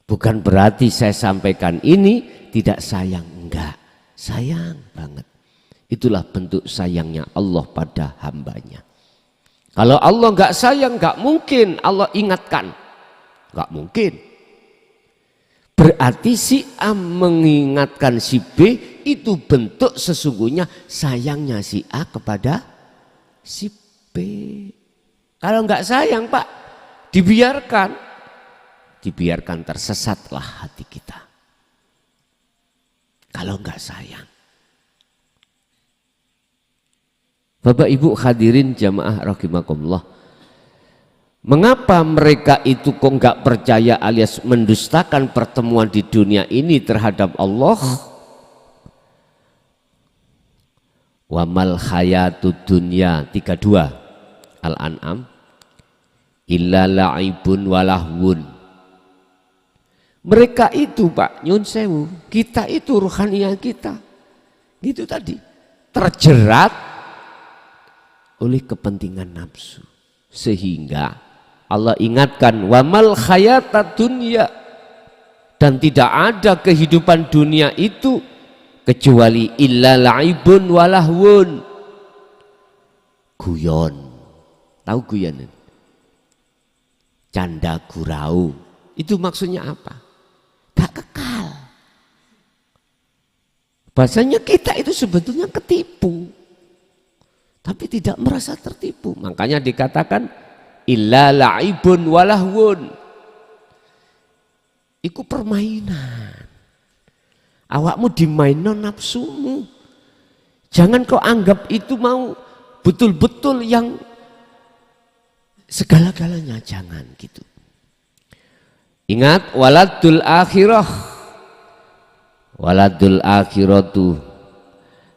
Speaker 2: Bukan berarti saya sampaikan ini tidak sayang, enggak. Sayang banget. Itulah bentuk sayangnya Allah pada hambanya. Kalau Allah enggak sayang, enggak mungkin Allah ingatkan. Enggak mungkin. Berarti si A mengingatkan si B itu bentuk sesungguhnya sayangnya si A kepada si B. Kalau enggak sayang Pak, dibiarkan tersesatlah hati kita. Kalau enggak sayang. Bapak Ibu hadirin jamaah rahimakumullah. Mengapa mereka itu kok enggak percaya alias mendustakan pertemuan di dunia ini terhadap Allah? Wa mal hayatud dunya 32 Al-An'am illa la'ibun walahwun. Mereka itu Pak nyun sewu, kita itu ruhaniyah kita gitu tadi terjerat oleh kepentingan nafsu sehingga Allah ingatkan wamal hayatad dunya, dan tidak ada kehidupan dunia itu kecuali illa la'ibun walahwun, guyon. Tahu guyon? Canda gurau. Itu maksudnya apa? Gak kekal. Bahasanya kita itu sebetulnya ketipu. Tapi tidak merasa tertipu. Makanya dikatakan illa la'ibun walahwun. Iku permainan. Awakmu dimainon nafsumu. Jangan kau anggap itu mau betul-betul yang segala-galanya jangan gitu. Ingat waladul akhiratu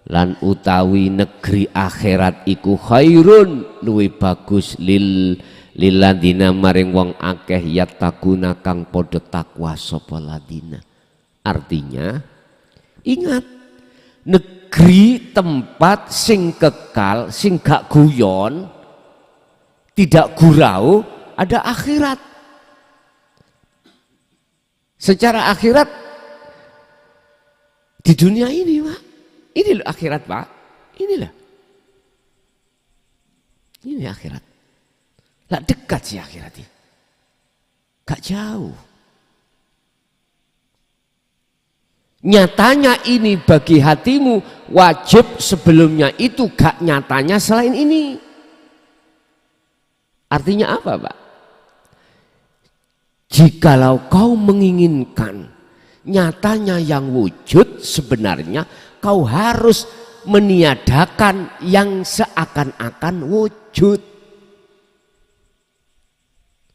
Speaker 2: lan utawi negeri akhirat iku khairun luwih bagus lilladina maring wong akeh yattaquna kang padha takwa sapa ladina. Artinya ingat negeri tempat sing kekal sing gak guyon tidak gurau ada akhirat. Secara akhirat di dunia ini Pak, ini loh akhirat Pak, inilah ini akhirat. Lah dekat sih akhiratnya, gak jauh. Nyatanya ini bagi hatimu wajib sebelumnya itu gak nyatanya selain ini. Artinya apa Pak? Jikalau kau menginginkan nyatanya yang wujud, sebenarnya kau harus meniadakan yang seakan-akan wujud.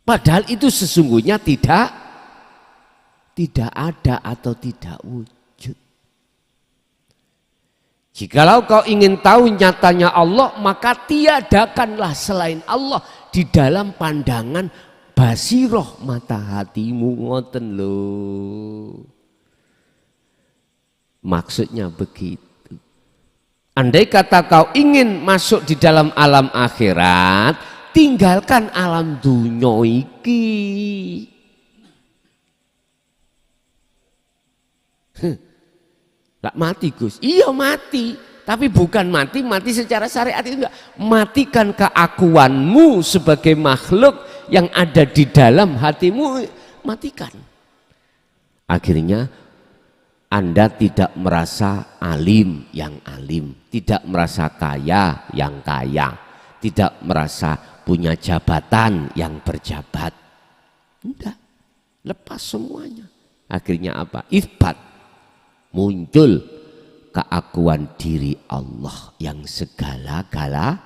Speaker 2: Padahal itu sesungguhnya tidak ada atau tidak wujud. Jikalau kau ingin tahu nyatanya Allah, maka tiadakanlah selain Allah di dalam pandangan basiroh mata hatimu. Ngoten loh. Maksudnya begitu. Andai kata kau ingin masuk di dalam alam akhirat, tinggalkan alam dunya iki. Lah mati Gus. Iya mati, tapi bukan mati secara syariat itu enggak. Matikan keakuanmu sebagai makhluk yang ada di dalam hatimu, matikan. Akhirnya Anda tidak merasa alim yang alim, tidak merasa kaya yang kaya, tidak merasa punya jabatan yang berjabat. Enggak, lepas semuanya. Akhirnya apa? Itsbat. Muncul keakuan diri Allah yang segala-gala,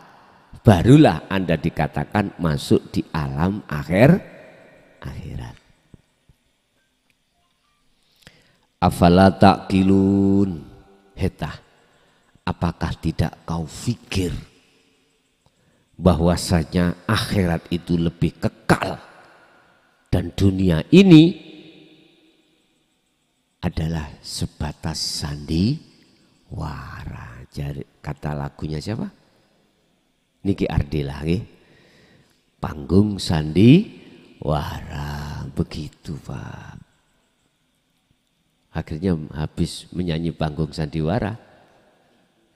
Speaker 2: barulah Anda dikatakan masuk di alam akhirat. Afala ta'qilun, hetah, apakah tidak kau fikir bahwasanya akhirat itu lebih kekal dan dunia ini adalah sebatas sandiwara. Jadi kata lagunya siapa? Niki Ardila nggih. Panggung sandiwara, begitu Pak. Akhirnya habis menyanyi panggung sandiwara,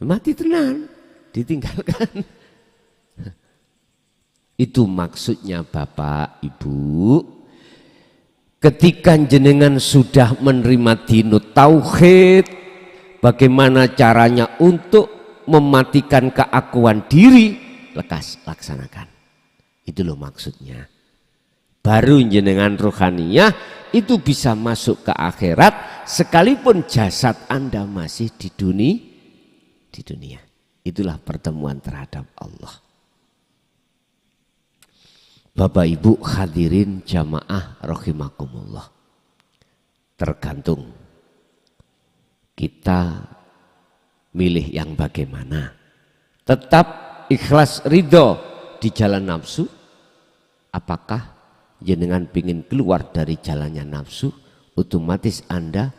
Speaker 2: mati tenan, ditinggalkan. Itu maksudnya Bapak Ibu. Ketika jenengan sudah menerima dinut tauhid, bagaimana caranya untuk mematikan keakuan diri, lekas laksanakan. Itu loh maksudnya. Baru jenengan rohaniyah itu bisa masuk ke akhirat sekalipun jasad Anda masih di dunia. Itulah pertemuan terhadap Allah. Bapak Ibu hadirin jamaah rahimakumullah. Tergantung kita milih yang bagaimana. Tetap ikhlas ridho di jalan nafsu, apakah jenengan pingin keluar dari jalannya nafsu, otomatis Anda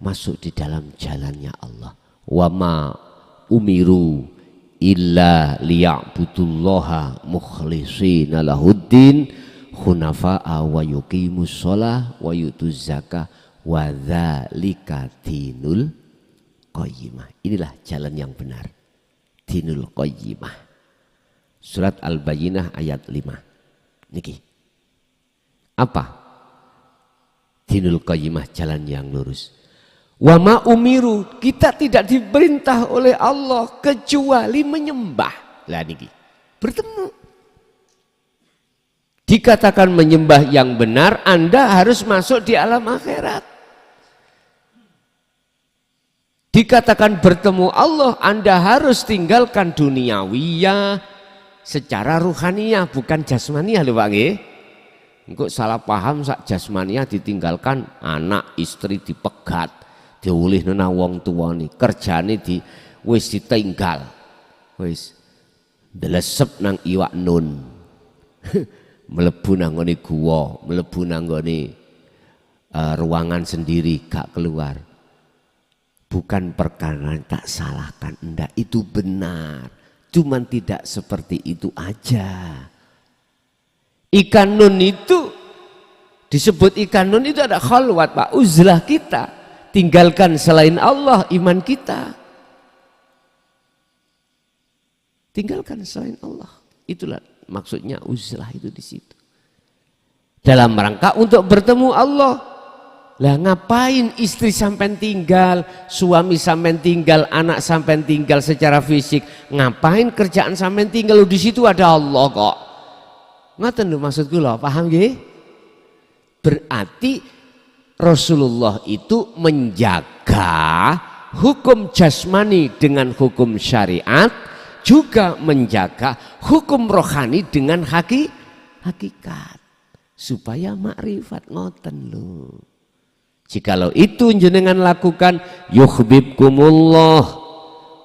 Speaker 2: masuk di dalam jalannya Allah. Wa ma umiru illa liya'budullaha mukhlishina lahuddin hunafa'a wa yuqimus shalah wa yutuz zakah wa dzalika dinul qayyimah. Inilah jalan yang benar, dinul qayyimah. Surat Al-Bayyinah ayat 5. Niki apa? Dinul qayyimah, jalan yang lurus. Wa ma umiru, kita tidak diperintah oleh Allah kecuali menyembah. Lah niki bertemu. Dikatakan menyembah yang benar, Anda harus masuk di alam akhirat. Dikatakan bertemu Allah, Anda harus tinggalkan duniawiyah, secara ruhaniyah bukan jasmaniyah lho Pak nggih. Engko salah paham sak jasmaniyah ditinggalkan anak istri dipegat, diulih nang wong tuane, kerjane wis ditinggal. Wis delesep nang iwak nun. Mlebu nang ngene guwa, mlebu nang ngene ruangan sendiri gak keluar. Bukan perkara tak salahkan, enggak, itu benar. Cuman tidak seperti itu aja. Ikan nun itu disebut ikan nun itu ada khalwat Pak, uzlah kita. Tinggalkan selain Allah iman kita. Tinggalkan selain Allah. Itulah maksudnya uzlah itu di situ. Dalam rangka untuk bertemu Allah. Lah ngapain istri sampai tinggal, suami sampai tinggal, anak sampai tinggal secara fisik? Ngapain kerjaan sampai tinggal? Di situ ada Allah kok. Ngoten lho maksudku lho, paham nggih? Berarti Rasulullah itu menjaga hukum jasmani dengan hukum syariat, juga menjaga hukum rohani dengan hakikat, supaya makrifat. Ngoten lho. Jikalau itu jenengan lakukan, yuhibbukumullah,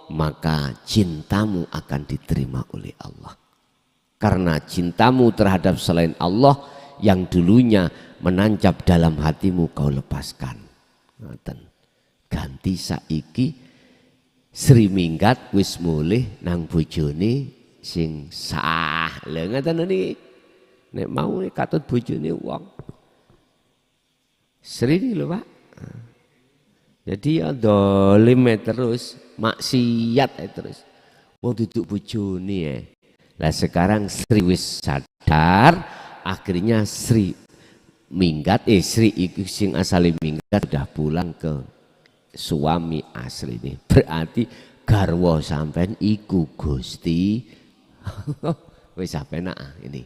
Speaker 2: maka cintamu akan diterima oleh Allah. Karena cintamu terhadap selain Allah yang dulunya menancap dalam hatimu kau lepaskan. Ganti saiki Sri minggat wis mulih nang bojone sing sah. Lha ngaten niki. Nek mau katut bojone wong. Sri ini lho Pak. Jadi ya dolim terus, maksiat terus. Mau duduk bojone ya. Lah sekarang Sri wis sadar, akhirnya Sri minggat, Sri iku sing asale minggat sudah pulang ke suami asli ini. Berarti garwa sampean iku Gusti. Wis sampean ini.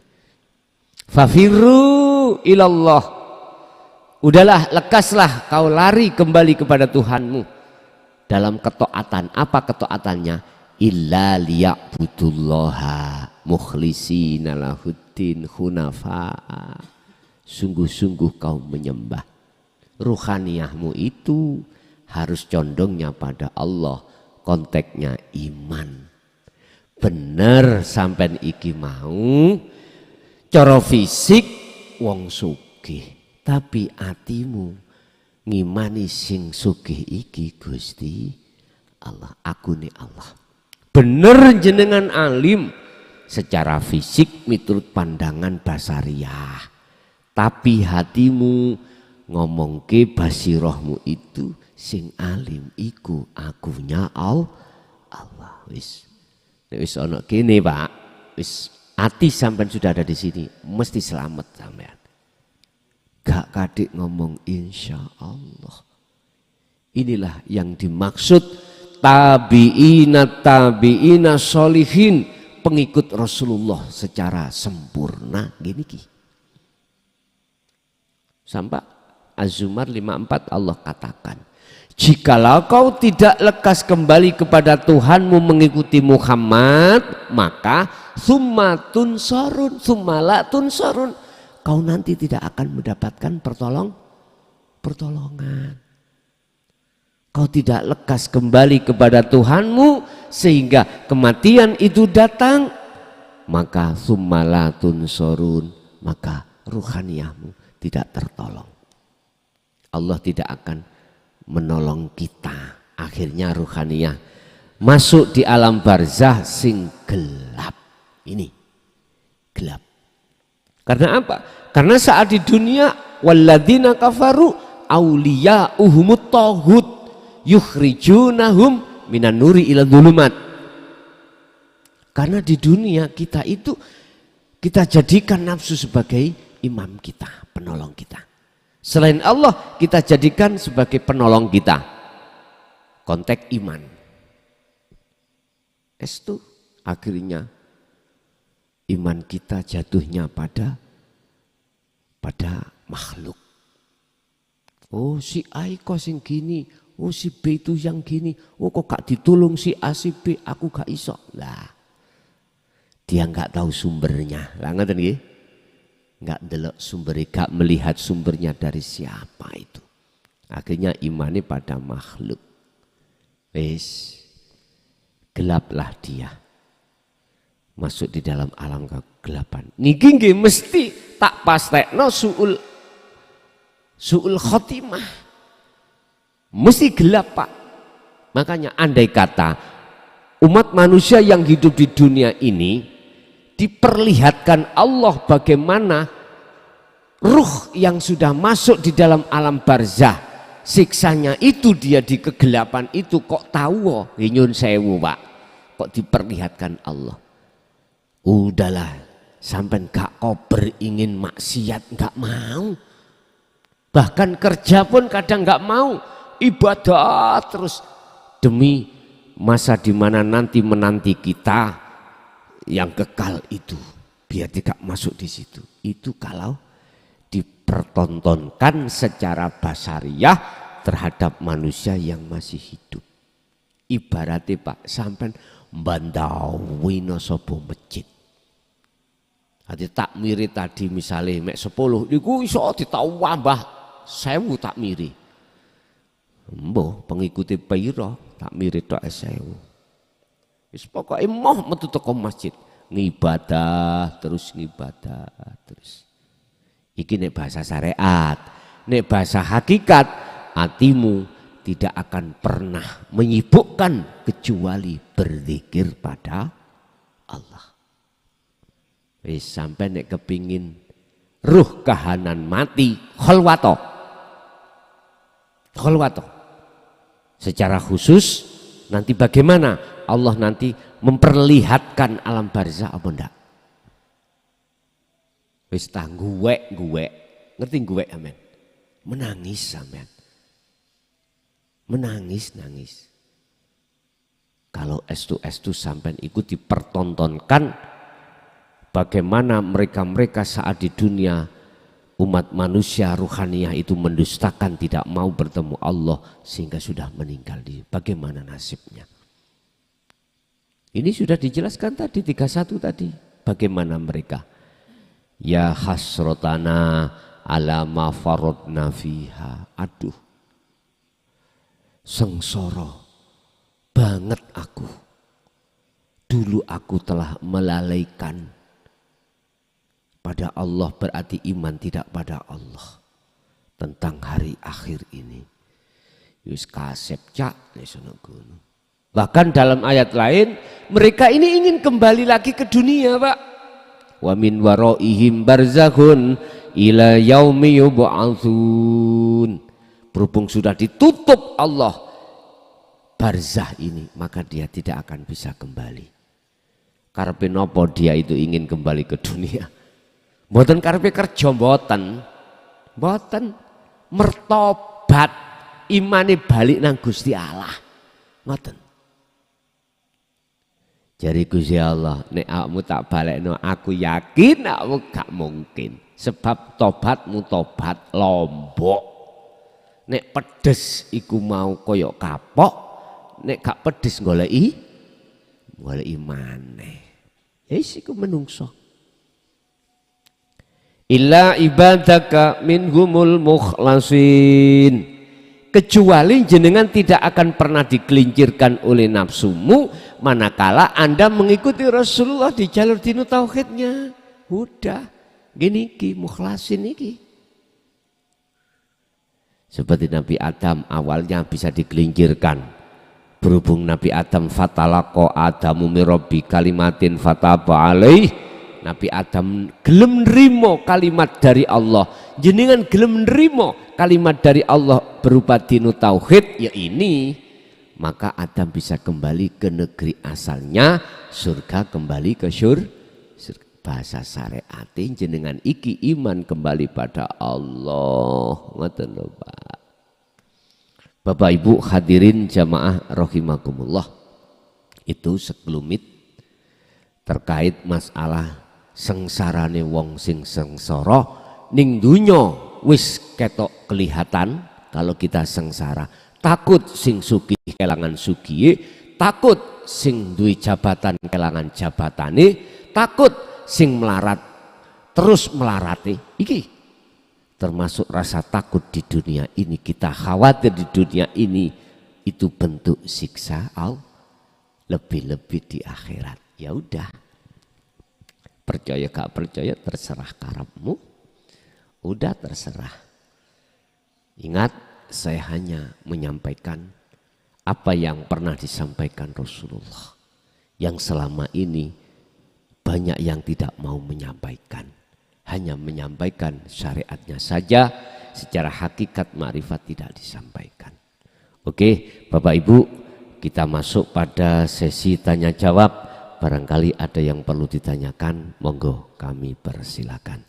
Speaker 2: Fafiru ilallah. Udahlah, lekaslah kau lari kembali kepada Tuhanmu dalam ketaatan. Apa ketaatannya? Illa liya'budullaha mukhlisina lahuddin hunafa'a. Sungguh-sungguh kau menyembah. Ruhaniyahmu itu harus condongnya pada Allah, konteksnya iman. Bener sampean iki mau cara fisik wong sugih. Tapi atimu ngimani sing sugih iki Gusti Allah, akune Allah. Bener jenengan alim secara fisik miturut pandangan basariah. Tapi hatimu ngomongke basirohmu itu sing alim iku akunya Allah. Wis ana kene Pak. Wis ati sampean sudah ada di sini, mesti selamat sampean. Gak kadik ngomong insya Allah. Inilah yang dimaksud tabi'ina solihin, pengikut Rasulullah secara sempurna gini ki. Sampai Az-Zumar 54 Allah katakan, jikalau kau tidak lekas kembali kepada Tuhanmu mengikuti Muhammad, maka summa tunsarun summa la tunsarun, kau nanti tidak akan mendapatkan pertolongan. Kau tidak lekas kembali kepada Tuhanmu sehingga kematian itu datang, maka summalatun sorun, maka ruhaniyahmu tidak tertolong. Allah tidak akan menolong kita. Akhirnya ruhaniyah masuk di alam barzah sing gelap. Ini gelap. Karena apa? Karena saat di dunia walladzina kafaru auliya'uhumut taghut yukhrijunahum minan nuri ila dhulumat. Karena di dunia kita itu kita jadikan nafsu sebagai imam kita, penolong kita. Selain Allah kita jadikan sebagai penolong kita. Konteks iman. Itu akhirnya iman kita jatuhnya pada makhluk. Oh si A kok sing gini, oh si B itu yang gini, oh kok gak ditolong si A si B, aku gak iso. Lah dia nggak tahu sumbernya. Lah ngoten nggih. Nggak delok sumbernya, nggak melihat sumbernya dari siapa itu. Akhirnya imani pada makhluk. Wis gelaplah dia. Masuk di dalam alam kegelapan. Niki nggih mesti tak pastekno suul khotimah. Mesti gelap, Pak. Makanya andai kata umat manusia yang hidup di dunia ini diperlihatkan Allah bagaimana ruh yang sudah masuk di dalam alam barzah, siksanya itu dia di kegelapan itu kok tahu nyun sewu, Pak. Kok diperlihatkan Allah. Udahlah, sampai gak kober ingin maksiat, gak mau. Bahkan kerja pun kadang gak mau, ibadah terus demi masa dimana nanti menanti kita yang kekal itu, biar tidak masuk di situ. Itu kalau dipertontonkan secara basariah terhadap manusia yang masih hidup. Ibaratnya Pak, sampai mbandawino sopo masjid. Hati takmiri tadi misalnya mek 10 niku iso ditambah 1000 takmiri. Mbah pengikuti piro takmiri tok 1000. Wis pokoke moh metu teko masjid, ngibadah terus. Iki nek bahasa syariat, nek bahasa hakikat, hatimu tidak akan pernah menyibukkan kecuali berzikir pada Allah. Wis sampai nek kepingin ruh kahanan mati kholwato. Secara khusus nanti bagaimana Allah nanti memperlihatkan alam barzah apa ndak? Wis tah guwek. Ngerti guwek amen? Menangis sampean. Menangis. Kalau estu sampean ikut dipertontonkan bagaimana mereka saat di dunia umat manusia ruhaniyah itu mendustakan, tidak mau bertemu Allah sehingga sudah meninggal. Bagaimana nasibnya? Ini sudah dijelaskan tadi 31 tadi. Bagaimana mereka? Ya hasrotana ala ma farodna fiha. Aduh, sengsara banget aku. Dulu aku telah melalaikan pada Allah, berarti iman tidak pada Allah tentang hari akhir ini. Yus kasep cak. Bahkan dalam ayat lain mereka ini ingin kembali lagi ke dunia, Pak. Wa min waraihim barzakhun ila yaumi yub'atsun. Berhubung sudah ditutup Allah barzah ini, maka dia tidak akan bisa kembali. Karepe nopo dia itu ingin kembali ke dunia? Mboten karepe kerja, mboten mertobat, imane balik nang Gusti Allah. Ngoten. Jari Gusti Allah, nek awakmu tak balekno, aku yakin awakmu gak mungkin. Sebab tobatmu tobat lombok. Nek pedes iku mau koyok kapok, nek gak pedes goleki maneh. Wis iku menungso. Illa ibadaka minhumul mukhlasin. Kecuali jenengan tidak akan pernah digelincirkan oleh nafsumu manakala Anda mengikuti Rasulullah di jalur dinu tauhidnya. Udah gini ki mukhlasin iki. Seperti Nabi Adam awalnya bisa digelincirkan. Berhubung Nabi Adam fatalaqo Adamu mirabbi kalimatin fataba alaih. Nabi Adam gelem nrimo kalimat dari Allah, jenengan gelem nrimo kalimat dari Allah berupa dinu tauhid ya ini, maka Adam bisa kembali ke negeri asalnya, surga kembali ke surga. Bahasa syariat jenengan iki iman kembali pada Allah. Ngoten lho, Pak. Bapak Ibu hadirin jamaah rahimakumullah. Itu sekelumit terkait masalah sengsarane wong sing sengsara ning dunya wis ketok kelihatan kalau kita sengsara. Takut sing sugih kelangan sugihe, takut sing duwe jabatan kelangan jabatane, takut sing melarat terus melarati iki termasuk rasa takut di dunia ini, kita khawatir di dunia ini, itu bentuk siksa Allah, lebih-lebih di akhirat. Ya udah, percaya gak percaya terserah karepmu, udah terserah. Ingat, saya hanya menyampaikan apa yang pernah disampaikan Rasulullah, yang selama ini banyak yang tidak mau menyampaikan, hanya menyampaikan syariatnya saja, secara hakikat ma'rifat tidak disampaikan. Oke, Bapak Ibu, kita masuk pada sesi tanya jawab. Barangkali ada yang perlu ditanyakan, monggo kami persilakan.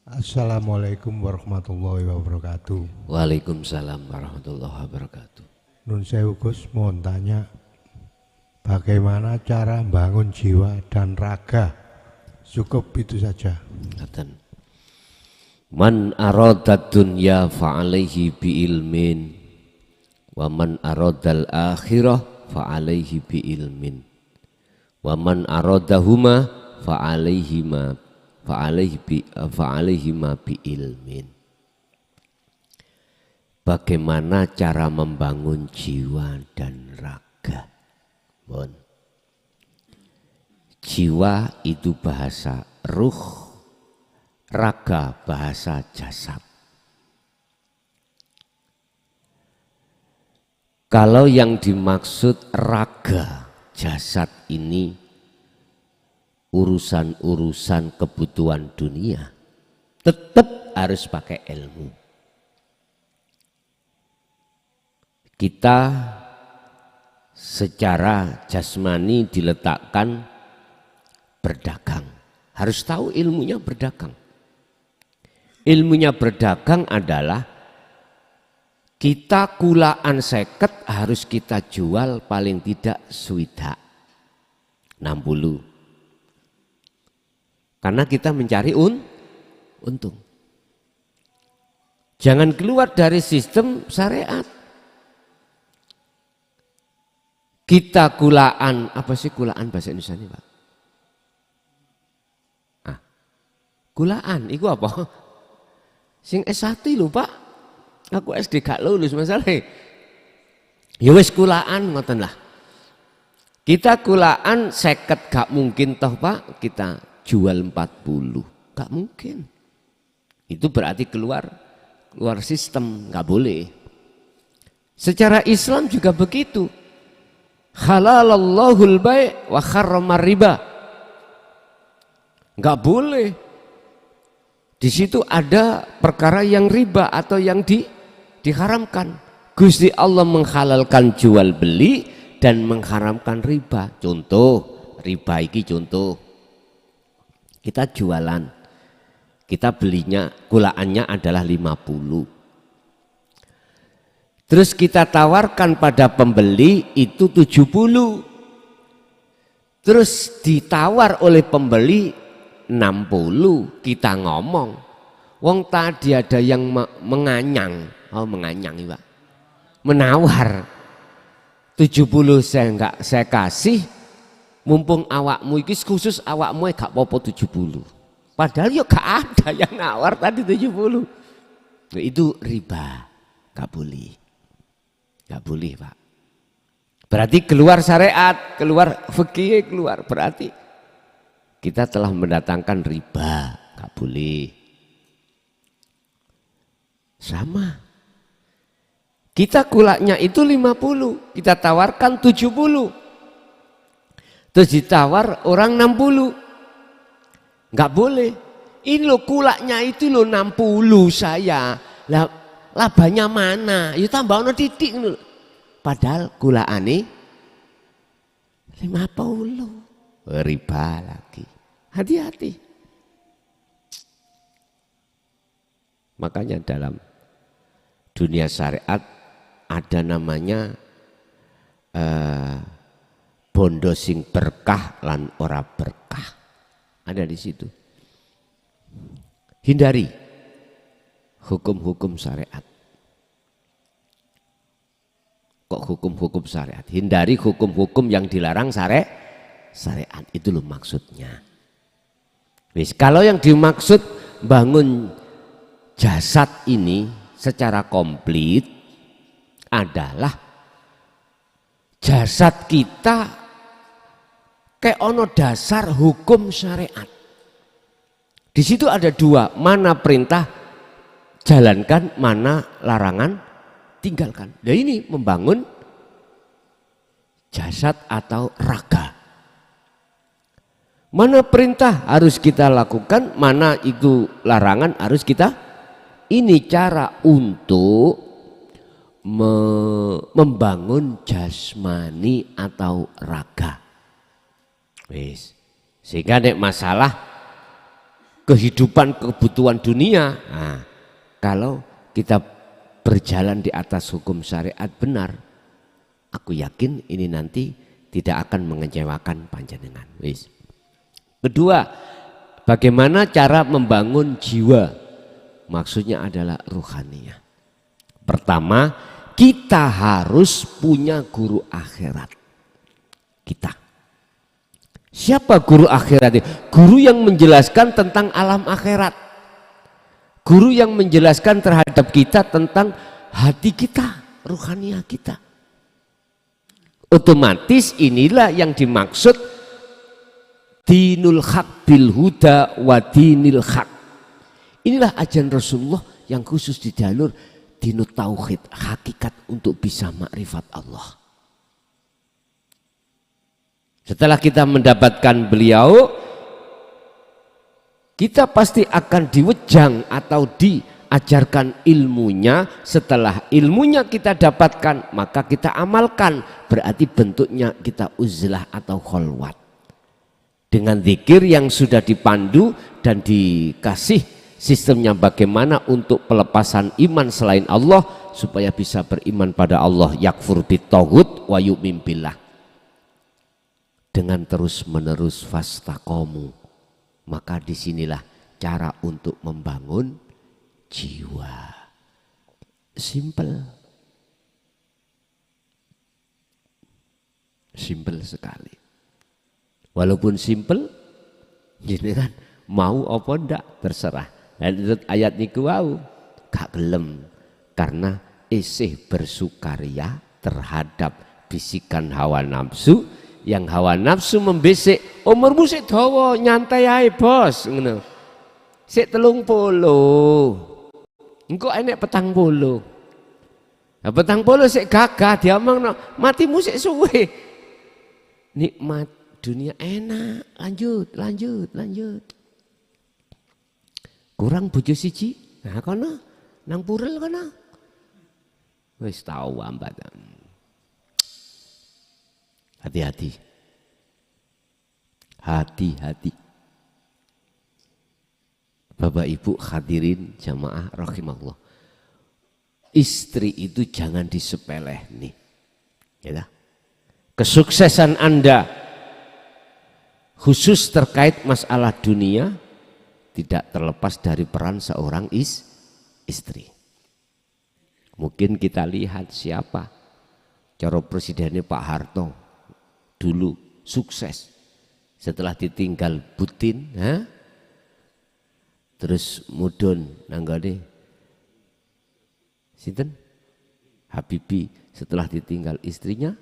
Speaker 3: Assalamualaikum warahmatullahi wabarakatuh.
Speaker 2: Waalaikumsalam warahmatullahi wabarakatuh.
Speaker 3: Nun sewu Gus, mohon tanya, bagaimana cara membangun jiwa dan raga? Cukup itu saja.
Speaker 2: Man aradad dunya fa'alaihi bi ilmin, wa man aradal akhirah fa'alaihi bi ilmin, wa man aradahuma fa'alaihi ma bi ilmin. Bagaimana cara membangun jiwa dan raga? Bon. Jiwa itu bahasa ruh, raga bahasa jasad. Kalau yang dimaksud raga jasad ini urusan-urusan kebutuhan dunia, tetap harus pakai ilmu. Kita secara jasmani diletakkan berdagang, harus tahu ilmunya berdagang. Ilmunya berdagang adalah kita kulaan seket harus kita jual paling tidak swidak 60. Karena kita mencari untung. Jangan keluar dari sistem syariat. Kita kulaan, apa sih kulaan bahasa Indonesia ini Pak? Kulaan, itu apa? Sing S1 lho Pak. Aku SD gak lulus masalahnya. Ya wis kulaan ngoten lah. Kita kulaan 50 gak mungkin toh Pak, kita jual 40. Gak mungkin. Itu berarti keluar sistem, gak boleh. Secara Islam juga begitu. Halalallahul bai' wa harramar riba. Enggak boleh. Di situ ada perkara yang riba atau yang diharamkan. Gusti Allah menghalalkan jual beli dan mengharamkan riba. Contoh, riba iki contoh. Kita jualan. Kita belinya, kulaannya adalah 50. Terus kita tawarkan pada pembeli itu 70. Terus ditawar oleh pembeli 60. Kita ngomong, wong tadi ada yang menganyang. Oh menganyang Pak. Menawar 70 saya kasih, mumpung awakmu iki khusus awakmu gak apa-apa 70. Padahal ya gak ada yang nawar tadi 70. Nah, itu riba, gak boleh. Gak boleh Pak. Berarti keluar syariat, keluar fikih, keluar. Berarti kita telah mendatangkan riba. Gak boleh. Sama. Kita kulaknya itu 50. Kita tawarkan 70. Terus ditawar orang 60. Gak boleh. Ini lo kulaknya itu lo 60 saya. Lah labanya mana? Ya tambah ono titik lho. Padahal kulaane 50. Riba lagi. Hati-hati. Makanya dalam dunia syariat ada namanya bondo sing berkah lan ora berkah. Ada di situ. hindari hukum-hukum syariat. Kok hukum-hukum syariat? Hindari hukum-hukum yang dilarang syariat, itu loh maksudnya. Wis, kalau yang dimaksud bangun jasad ini secara komplit adalah jasad kita kayak ono dasar hukum syariat. Di situ ada dua, mana perintah jalankan, mana larangan tinggalkan. Nah ini membangun jasad atau raga. Mana perintah harus kita lakukan, mana itu larangan harus kita. Ini cara untuk membangun jasmani atau raga. Wis. Sehingga nek masalah kehidupan kebutuhan dunia, nah, kalau kita berjalan di atas hukum syariat benar, aku yakin ini nanti tidak akan mengecewakan panjenengan. Wis. Kedua, bagaimana cara membangun jiwa? Maksudnya adalah ruhaniyah. Pertama, kita harus punya guru akhirat. Kita. Siapa guru akhirat? Guru yang menjelaskan tentang alam akhirat. Guru yang menjelaskan terhadap kita tentang hati kita, ruhaniyah kita. Otomatis inilah yang dimaksud dinul haq bil huda wa dinil haq. Inilah ajaran Rasulullah yang khusus di jalur dinut tauhid, hakikat untuk bisa makrifat Allah. Setelah kita mendapatkan beliau, kita pasti akan diwejang atau diajarkan ilmunya. Setelah ilmunya kita dapatkan, maka kita amalkan. Berarti bentuknya kita uzlah atau kholwat. Dengan zikir yang sudah dipandu dan dikasih sistemnya bagaimana untuk pelepasan iman selain Allah supaya bisa beriman pada Allah, yakfur bitaghut wa yu'min billah. Dengan terus menerus fastaqomu, maka disinilah cara untuk membangun jiwa. Simple, simple sekali. Walaupun simple, jadi kan mau apa ndak terserah. Dan itu ayat niku wau gak gelem karena isih bersukaria terhadap bisikan hawa nafsu, yang hawa nafsu membisik, umurmu sik dawa, nyantai ae bos, ngono. Sik 30. Engko enek 40. Nah, 40 sik gagah diomongno, matimu sik suwe. Nikmat dunia enak, lanjut. Kurang bojo siji, nah kono nang purel kono. Wis tau ambat. Hati-hati. Hati-hati. Bapak Ibu hadirin jamaah rahimahullah. Istri itu jangan disepelehni. Ya. Kesuksesan Anda khusus terkait masalah dunia tidak terlepas dari peran seorang istri. Mungkin kita lihat siapa cara presidennya Pak Harto dulu sukses setelah ditinggal Putin, terus mudun nanggane sinten Habibie setelah ditinggal istrinya.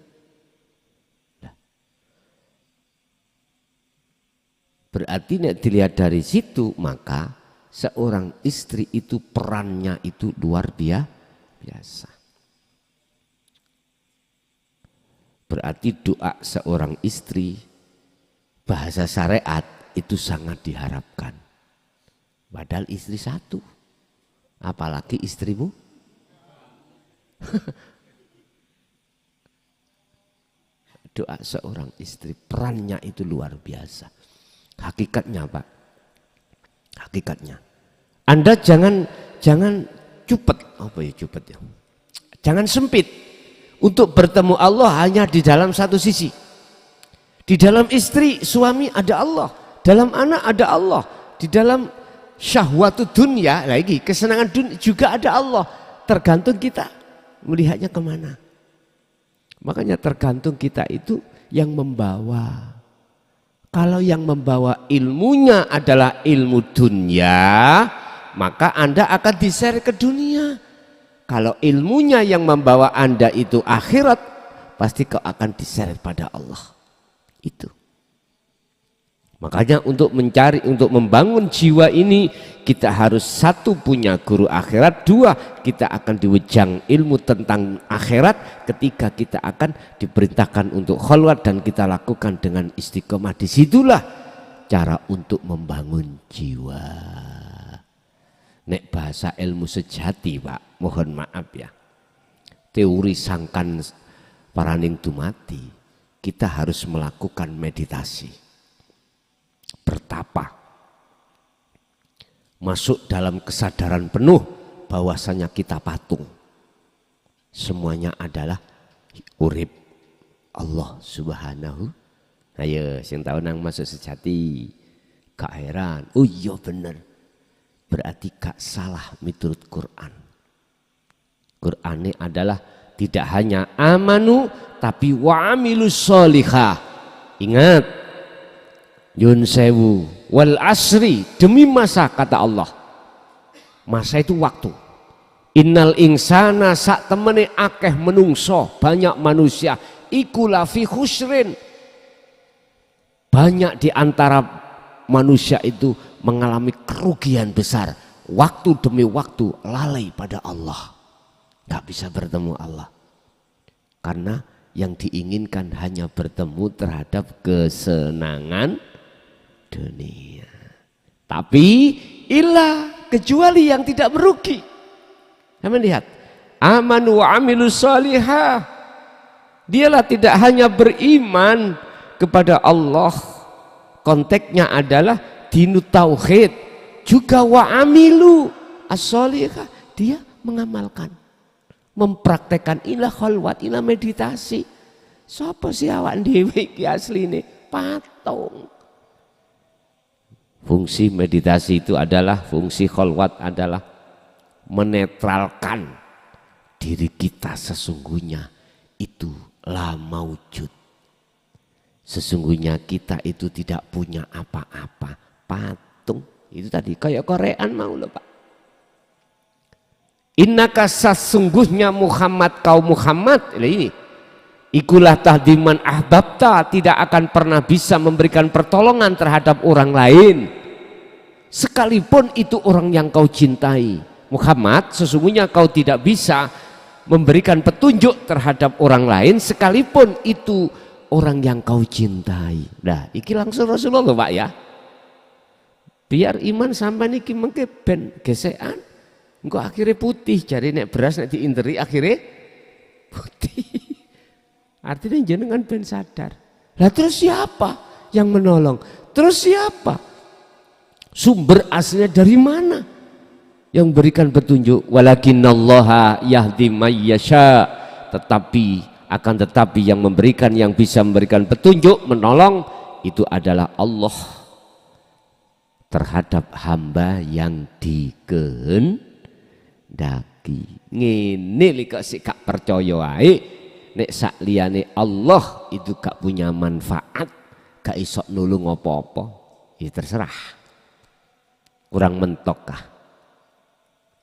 Speaker 2: Berarti nek dilihat dari situ, maka seorang istri itu perannya itu luar biasa. Berarti doa seorang istri bahasa syariat itu sangat diharapkan. Padahal istri satu, apalagi istrimu. Doa seorang istri perannya itu luar biasa. Hakikatnya Pak, hakikatnya Anda jangan cupet, apa ya cupet ya, jangan sempit untuk bertemu Allah hanya di dalam satu sisi. Di dalam istri suami ada Allah, dalam anak ada Allah, di dalam syahwatu dunia lagi, kesenangan dunia juga ada Allah, tergantung kita melihatnya kemana. Makanya tergantung kita itu yang membawa. Kalau yang membawa ilmunya adalah ilmu dunia, maka Anda akan diseret ke dunia. Kalau ilmunya yang membawa Anda itu akhirat, pasti kau akan diseret pada Allah. Itu. Makanya untuk membangun jiwa ini, kita harus satu punya guru akhirat, dua kita akan diwejang ilmu tentang akhirat, ketiga kita akan diperintahkan untuk khalwat dan kita lakukan dengan istiqomah. Disitulah cara untuk membangun jiwa. Nek bahasa ilmu sejati Pak, mohon maaf ya, teori sangkan paraning dumati, kita harus melakukan meditasi, bertapa, masuk dalam kesadaran penuh bahwasanya kita patung, semuanya adalah urip Allah Subhanahu. Ayo sing tahu nang masuk sejati gak heran, oh iya bener, berarti gak salah miturut Quran. Quran ini adalah tidak hanya amanu tapi wa amilus sholihah. Ingat, yun sewu wal asri, demi masa kata Allah. Masa itu waktu. Innal insana sak temene akeh menungso, banyak manusia iku lafi khusrin. Banyak di antara manusia itu mengalami kerugian besar. Waktu demi waktu lalai pada Allah. Gak bisa bertemu Allah. Karena yang diinginkan hanya bertemu terhadap kesenangan dunia. Tapi ilah, kecuali yang tidak merugi. Kami lihat, amanu wa amilus sholihah. Dialah tidak hanya beriman kepada Allah, konteksnya adalah dinu tauhid, juga wa amilu as-sholihah, dia mengamalkan, mempraktekkan ilah khalwat, ilah meditasi. Sapa sih awak dhewe iki asline patung. Fungsi meditasi itu adalah, fungsi khalwat adalah menetralkan diri kita sesungguhnya itu la maujud. Sesungguhnya kita itu tidak punya apa-apa, patung. Itu tadi kayak Korean mau loh Pak. Innaka sesungguhnya Muhammad, kaum Muhammad ini ikulah tahdiman ahbabta, tidak akan pernah bisa memberikan pertolongan terhadap orang lain sekalipun itu orang yang kau cintai. Muhammad, sesungguhnya kau tidak bisa memberikan petunjuk terhadap orang lain sekalipun itu orang yang kau cintai. Nah, iki langsung Rasulullah Pak ya. Biar iman sampai niki mengke ben gesekan. Engko akhirnya putih, jadi nek beras nek diinteri akhirnya putih. Artinya jenengan ben sadar. Lah terus siapa yang menolong? Terus siapa? Sumber aslinya dari mana? Yang berikan petunjuk, walakinallaha yahdi may yasha, tetapi yang memberikan, yang bisa memberikan petunjuk, menolong itu adalah Allah terhadap hamba yang dikehendaki. Ngene lek sik gak percaya ae, nek sak liyane Allah itu gak punya manfaat, gak iso nulung apa-apa, ya terserah. Kurang mentok kah?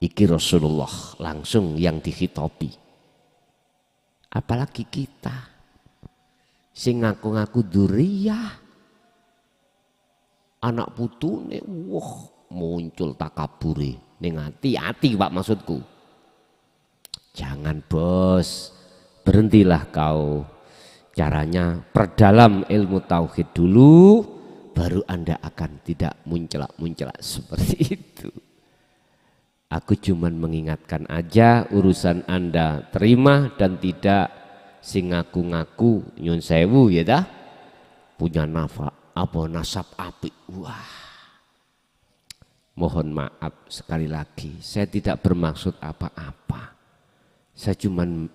Speaker 2: Iki Rasulullah langsung yang dikhitobi. Apalagi kita sing ngaku-ngaku duriyah, anak putune, wah muncul takabure ning ati-ati Pak, maksudku. Jangan bos, berhentilah kau. Caranya perdalam ilmu tauhid dulu, baru Anda akan tidak muncelak-muncelak seperti itu. Aku cuman mengingatkan aja, urusan Anda terima dan tidak, sing ngaku-ngaku nyun sewu ya dah, punya nasab apik. Wah, mohon maaf sekali lagi, saya tidak bermaksud apa-apa. Saya cuman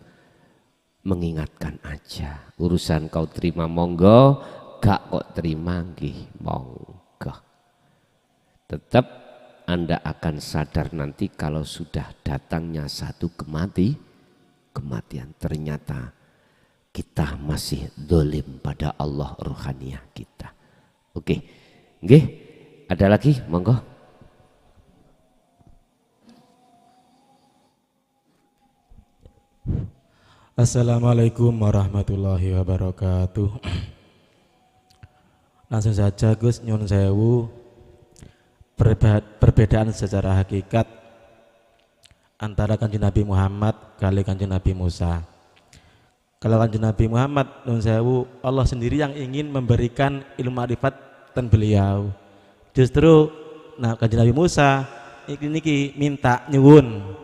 Speaker 2: mengingatkan aja, urusan kau terima monggo, gak kok terima nggih monggo. Tetap Anda akan sadar nanti kalau sudah datangnya satu kematian. Ternyata kita masih dolim pada Allah ruhaniyah kita. Oke, nggih, ada lagi, monggo.
Speaker 4: Assalamualaikum warahmatullahi wabarakatuh. Langsung saja Gus, nyun sewu, perbedaan secara hakikat antara Kanjeng Nabi Muhammad kali Kanjeng Nabi Musa. Kalau Kanjeng Nabi Muhammad, nyun sewu, Allah sendiri yang ingin memberikan ilmu ma'rifat dan beliau. Justru Kanjeng Nabi Musa ini minta nyuwun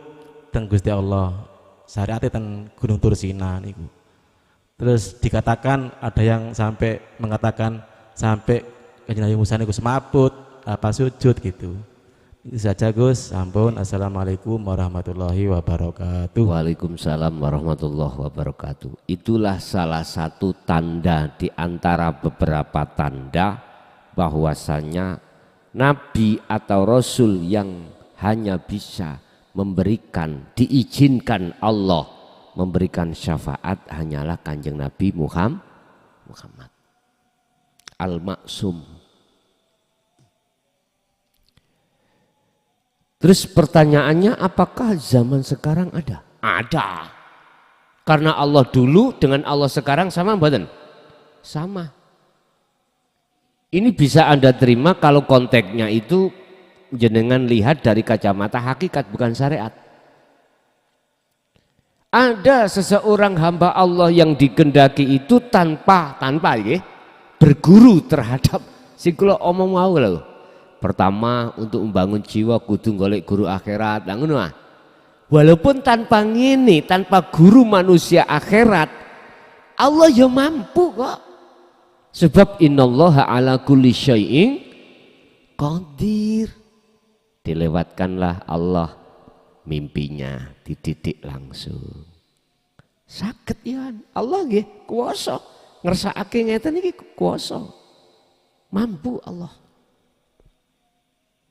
Speaker 4: teng Gusti Allah syariatnya teng Gunung Tursina niku. Terus dikatakan ada yang sampai mengatakan sampai Kanjeng Nabi Musa niku semaput apa sujud gitu. Itu saja Gus, sampun. Assalamualaikum warahmatullahi wabarakatuh.
Speaker 2: Waalaikumsalam warahmatullahi wabarakatuh. Itulah salah satu tanda di antara beberapa tanda bahwasanya Nabi atau Rasul yang hanya bisa memberikan, diizinkan Allah memberikan syafaat hanyalah Kanjeng Nabi Muhammad Al-Maksum. Terus pertanyaannya, apakah zaman sekarang ada? Ada. Karena Allah dulu dengan Allah sekarang sama mboten? Sama. Ini bisa Anda terima kalau konteksnya itu jenengan lihat dari kacamata hakikat bukan syariat. Ada seseorang hamba Allah yang dikendaki itu tanpa berguru terhadap sing kula omong mau lho. Pertama untuk membangun jiwa kudu golek guru akhirat. Lah ngono ah. Walaupun tanpa ngene, tanpa guru manusia akhirat, Allah ya mampu kok. Sebab innallaha ala kulli syai'in qadir. Dilewatkanlah Allah mimpinya dididik langsung. Saged ya Allah nggih kuwasa ngersakake ngeten iki kuwasa. Mampu Allah.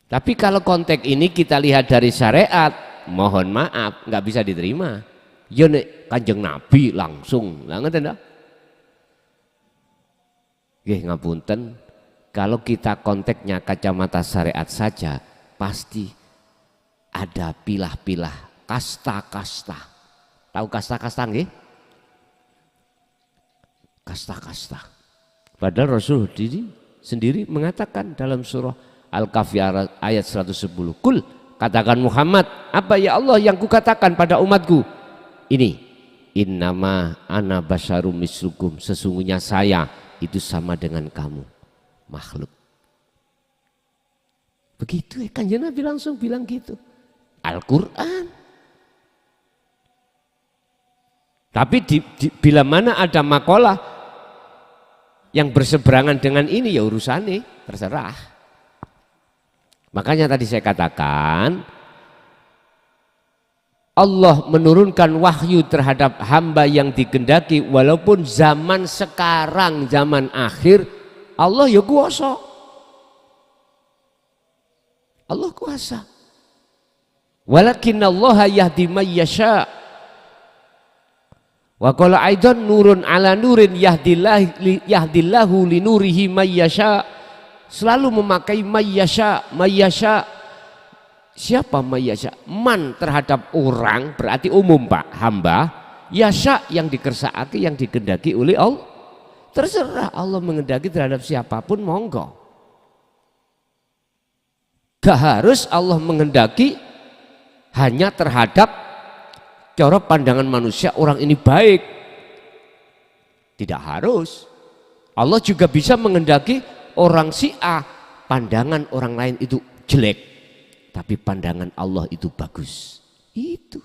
Speaker 2: Tapi kalau konteks ini kita lihat dari syariat, mohon maaf nggak bisa diterima. Ya nek Kanjeng Nabi langsung, lah ngoten ta? Nggih ngapunten, kalau kita konteksnya kacamata syariat saja, pasti ada pilah-pilah, kasta-kasta. Tahu kasta-kasta nggih? Kasta-kasta. Padahal Rasul sendiri mengatakan dalam surah Al-Kahfi ayat 110. Kul, katakan Muhammad, apa ya Allah yang kukatakan pada umatku? Ini, innama ana basyarum mislukum, sesungguhnya saya itu sama dengan kamu, makhluk. Begitu ya, Kanjeng Nabi langsung bilang gitu. Al-Quran. Tapi bila mana ada makalah yang berseberangan dengan ini, ya urusannya terserah. Makanya tadi saya katakan Allah menurunkan wahyu terhadap hamba yang dikehendaki walaupun zaman sekarang, zaman akhir Allah ya kuasa. Allah kuasa. Walakinallaha yahdi may yasha. Wa qala aidan nurun ala nurin yahdillahu linurihi may yasha. Selalu memakai mayyasha. Siapa mayyasha? Man terhadap orang berarti umum Pak, hamba. Yasha yang dikersakake, yang dikehendaki oleh Allah. Terserah Allah mengendaki terhadap siapapun, monggo. Gak harus Allah mengendaki hanya terhadap cara pandangan manusia orang ini baik. Tidak harus. Allah juga bisa mengendaki orang Syiah, pandangan orang lain itu jelek, tapi pandangan Allah itu bagus. Itu.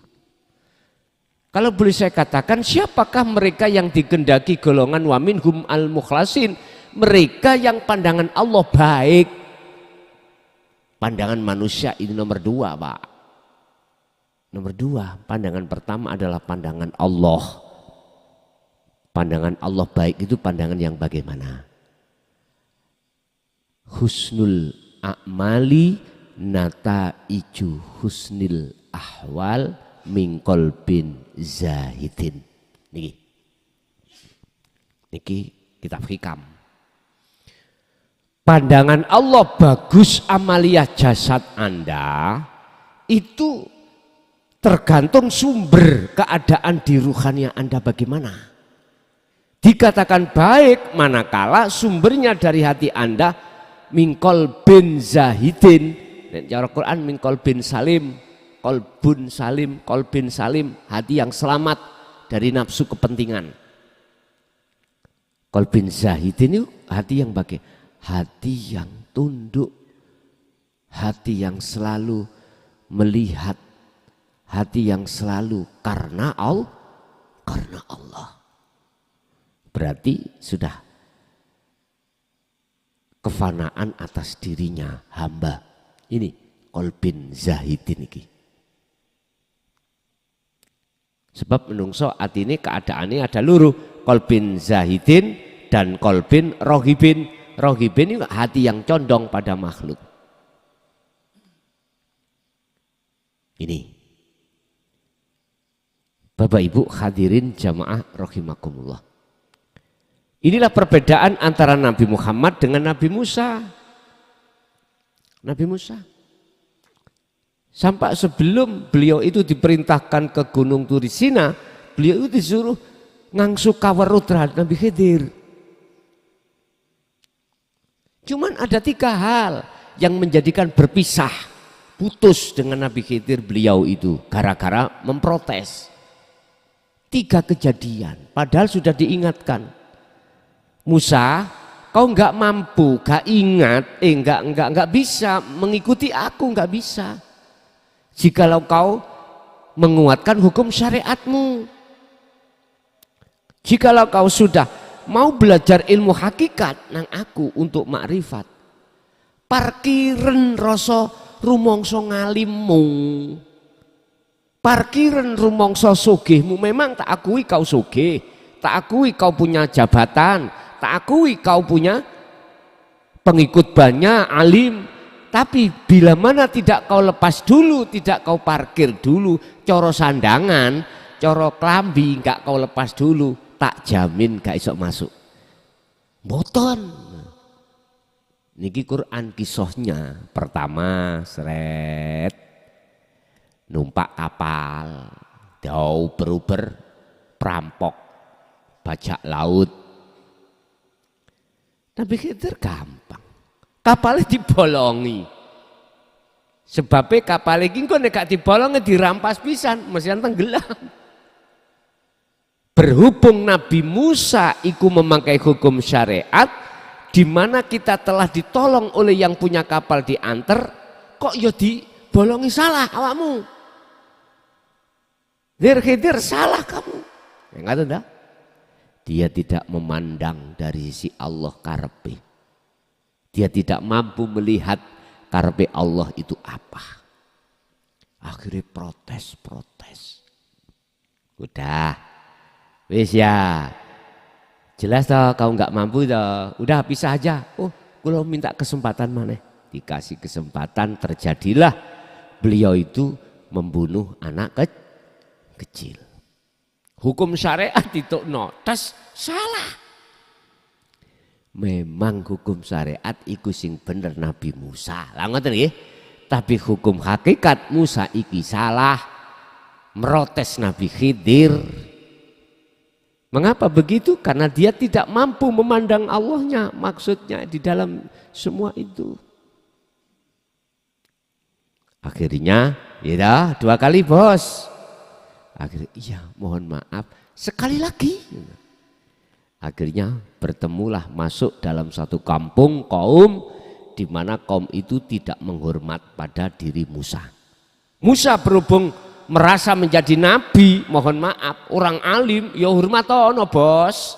Speaker 2: Kalau boleh saya katakan, siapakah mereka yang dikehendaki golongan wa minhum al-mukhlasin? Mereka yang pandangan Allah baik. Pandangan manusia ini nomor 2 Pak. Nomor 2, pandangan pertama adalah pandangan Allah. Pandangan Allah baik itu pandangan yang bagaimana? Husnul a'mali nataiju husnil ahwal min qalbin zahidin. Niki kitab hikam. Pandangan Allah bagus amalia jasad Anda itu tergantung sumber keadaan di ruhania Anda bagaimana. Dikatakan baik manakala sumbernya dari hati Anda min qalbin zahidin. Cara Quran min qalbin salim, qalbun salim, qalbin salim, hati yang selamat dari nafsu kepentingan. Qalbin zahidin itu hati yang bagaimana? Hati yang tunduk, hati yang selalu melihat, hati yang selalu karena Allah. Berarti sudah kefanaan atas dirinya hamba. Ini qalbin zahidin iki. Sebab menungso atine keadaannya ada luru, qalbin zahidin dan qalbin rohibin. Rohibin itu hati yang condong pada makhluk. Ini Bapak Ibu hadirin jamaah rahimakumullah. Inilah perbedaan antara Nabi Muhammad dengan Nabi Musa. Nabi Musa sampai sebelum beliau itu diperintahkan ke Gunung Turisina, beliau itu disuruh ngangsu kawarut terhadap Nabi Khidir. Cuman ada 3 hal yang menjadikan berpisah, putus dengan Nabi Khidir beliau itu gara-gara memprotes. 3 kejadian, padahal sudah diingatkan. Musa, kau nggak mampu, nggak ingat, nggak bisa mengikuti aku, nggak bisa. Jikalau kau menguatkan hukum syariatmu, jikalau kau sudah mau belajar ilmu hakikat nang aku untuk makrifat, parkiren rasa rumangsa ngalimmu, parkiren rumangsa sugihmu. Memang tak akui kau sugih, tak akui kau punya jabatan, tak akui kau punya pengikut banyak, alim. Tapi bila mana tidak kau lepas dulu, tidak kau parkir dulu, coro sandangan, coro klambi nggak kau lepas dulu, tak jamin gak iso masuk. Boten. Niki Quran kisahnya. Pertama seret numpak kapal, jauh beruber perampok bajak laut. Nabi Khidir gampang. Kapalnya dibolongi. Sebabnya kapal iki kok nek gak dibolongi dirampas pisan, mesian tenggelam. Berhubung Nabi Musa iku memakai hukum syariat, di mana kita telah ditolong oleh yang punya kapal diantar, kok ya dibolongi salah awakmu. Khidir salah kamu. Ya enggak tahu dah. Dia tidak memandang dari sisi Allah karepe. Dia tidak mampu melihat karepe Allah itu apa. Akhirnya protes. Udah. Wis ya, jelas toh kau nggak mampu toh, udah pisah aja. Oh, kalau minta kesempatan mana? Dikasih kesempatan, terjadilah beliau itu membunuh anak kecil. Hukum syariat itu notas salah. Memang hukum syariat iku sing bener Nabi Musa. Lah ngoten nggih. Tapi hukum hakikat Musa iki salah. Merotes Nabi Khidir. Mengapa begitu? Karena dia tidak mampu memandang Allahnya, maksudnya di dalam semua itu. Akhirnya, ya 2 kali bos. Akhirnya, iya mohon maaf, sekali lagi. Akhirnya bertemulah masuk dalam satu kampung kaum di mana kaum itu tidak menghormat pada diri Musa. Musa berhubung merasa menjadi nabi, mohon maaf, orang alim, ya hormatono bos,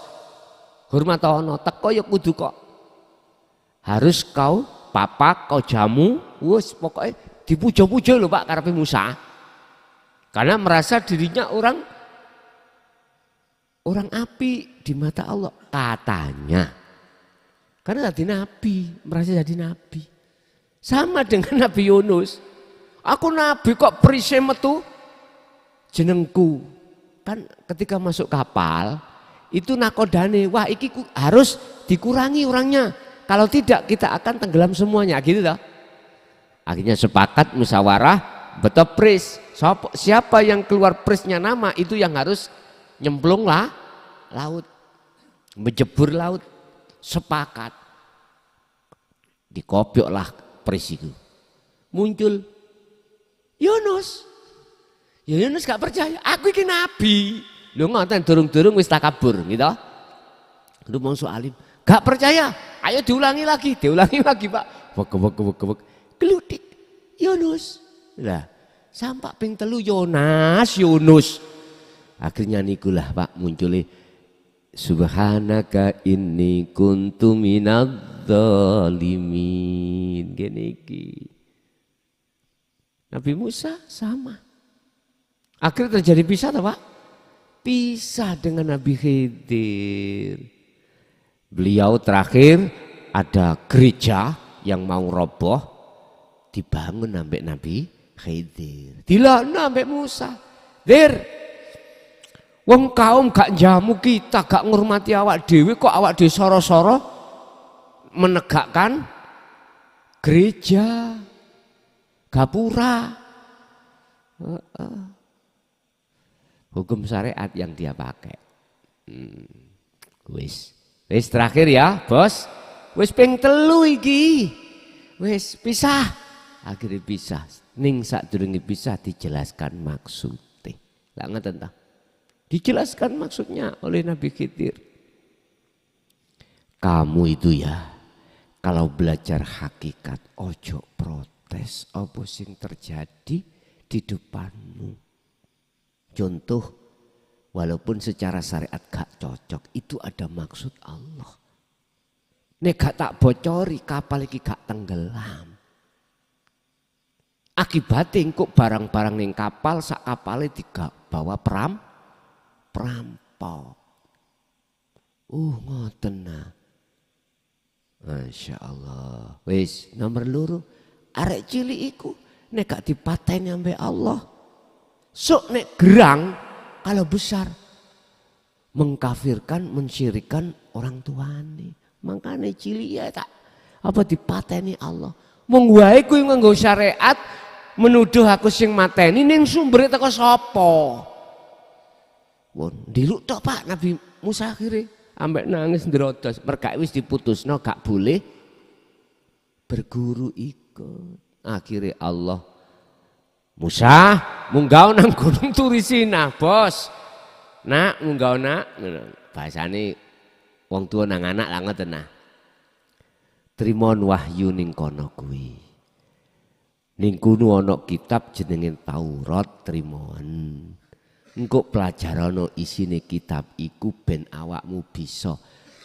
Speaker 2: hormatono, teko ya kudu kok, harus kau papak, kau jamu, wes pokoknya dipuja-puja loh Pak karepe Musa, karena merasa dirinya orang api di mata Allah katanya, karena jadi nabi, merasa jadi nabi. Sama dengan Nabi Yunus. Aku nabi kok perise metu jenengku. Kan ketika masuk kapal itu nakodane, wah iki harus dikurangi orangnya. Kalau tidak kita akan tenggelam semuanya, gitu toh. Akhirnya sepakat musyawarah, betul pris. Siapa yang keluar prisnya nama itu yang harus nyemplung lah laut, menjebur laut. Sepakat, dikopioklah pris itu. Muncul Yunus. Ya Yunus gak percaya, aku ini nabi. Lu ngoten durung-durung wis takabur gitu. Lu mongso alim, gak percaya. Ayo diulangi lagi Pak. Wek. Geludik Yunus. Lah, sampai ping telu Yunus. Akhirnya nikulah Pak munculnya Subhanaka inni kuntu minadz-dzalimin. Gini iki. Nabi Musa sama. Akhirnya terjadi pisah tak Pak? Pisah dengan Nabi Khidir. Beliau terakhir ada gereja yang mau roboh dibangun sampai Nabi Khidir. Dilaknat sampai Musa. Dir, wong kaum gak jamu kita, gak ngurmati awak dewi, kok awak dewi soro-soro menegakkan gereja, gapura. Hukum syariat yang dia pakai. Wis terakhir ya bos. Wis ping telu iki. Wis pisah. Akhirnya pisah. Ning sadurunge pisah dijelaskan maksudnya. Lah ngeten ta? Dijelaskan maksudnya oleh Nabi Khidir. Kamu itu ya, kalau belajar hakikat, ojo protes apa sing terjadi di depanmu. Contoh, walaupun secara syariat gak cocok, itu ada maksud Allah. Nek gak tak bocori, kapal iki gak tenggelam. Akibatnya kok barang-barang ning kapal, sak kapalnya dibawa perampok. Ngoten nah. Masya Allah. Wis nomor loro, arek cilik iku nek gak dipateni ambek Allah. Sok nek gerang kalau besar mengkafirkan, mensyirikan orang tuane. Makanya cilik ya tak apa dipateni Allah. Wong wae kuwi nganggo syariat menuduh aku sing mateni ning sumbere teko sapa? Won diluk tok Pak Nabi Musa akhirnya ambek nangis ndrodos merga wis diputusno gak boleh berguru ikut. Akhirnya Allah Musa munggah nang gunung Turisina, bos. Nak munggah nak, bahasane wong tua nang anak lah ngoten nah. Trimon wahyu ning kono kuwi. Ning kono ana kitab jenenge Taurat trimon. Engko pelajarana isine kitab iku ben awakmu bisa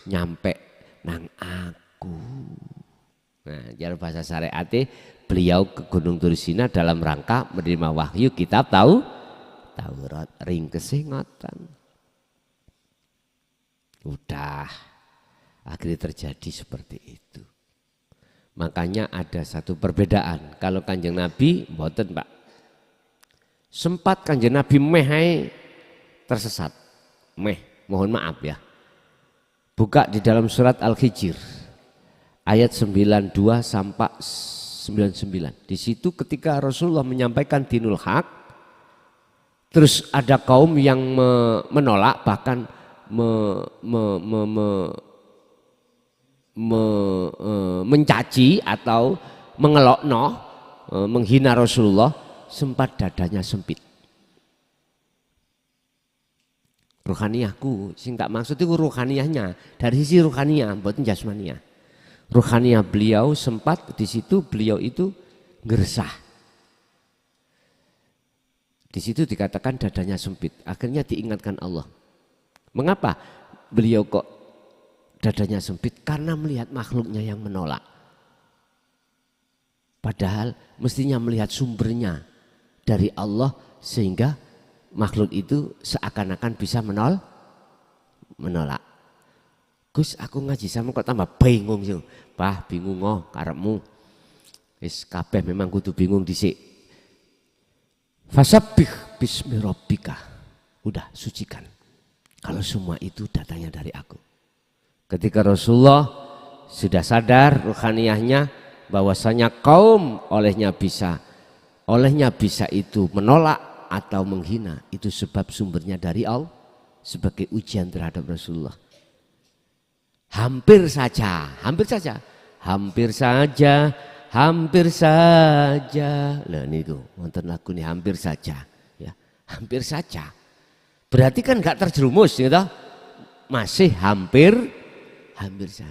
Speaker 2: nyampe nang aku. Nah, jar bahasa syariate beliau ke Gunung Turisina dalam rangka menerima wahyu kitab Taurat ringkese ngoten. Udah akhirnya terjadi seperti itu. Makanya ada satu perbedaan. Kalau Kanjeng Nabi mboten, Pak. Sempat Kanjeng Nabi tersesat. Mohon maaf ya. Buka di dalam surat Al-Hijr ayat 92 sampai 99. Di situ ketika Rasulullah menyampaikan dinul haq, terus ada kaum yang menolak bahkan mencaci atau mengelokno, menghina Rasulullah, sempat dadanya sempit. Ruhaniyahku, sing tak maksud itu ruhaniyahnya, dari sisi ruhaniyah, bukan jasmaniyah. Ruhaniyah beliau sempat di situ beliau itu gersah. Di situ dikatakan dadanya sempit. Akhirnya diingatkan Allah. Mengapa beliau kok dadanya sempit? Karena melihat makhluknya yang menolak. Padahal mestinya melihat sumbernya dari Allah sehingga makhluk itu seakan-akan bisa menolak. Gus, aku ngaji sama kok tambah bingung sih. Bah, bingung karepmu. Wis kabeh memang kudu bingung dhisik. Fasabbih bismi rabbika. Udah sucikan. Kalau semua itu datangnya dari aku. Ketika Rasulullah sudah sadar ruhaniyahnya bahwasanya kaum olehnya bisa itu menolak atau menghina, itu sebab sumbernya dari Allah sebagai ujian terhadap Rasulullah. Hampir saja. Lah niku wonten lagu nih hampir saja, ya. Hampir saja. Berarti kan enggak terjerumus gitu. Masih hampir saja.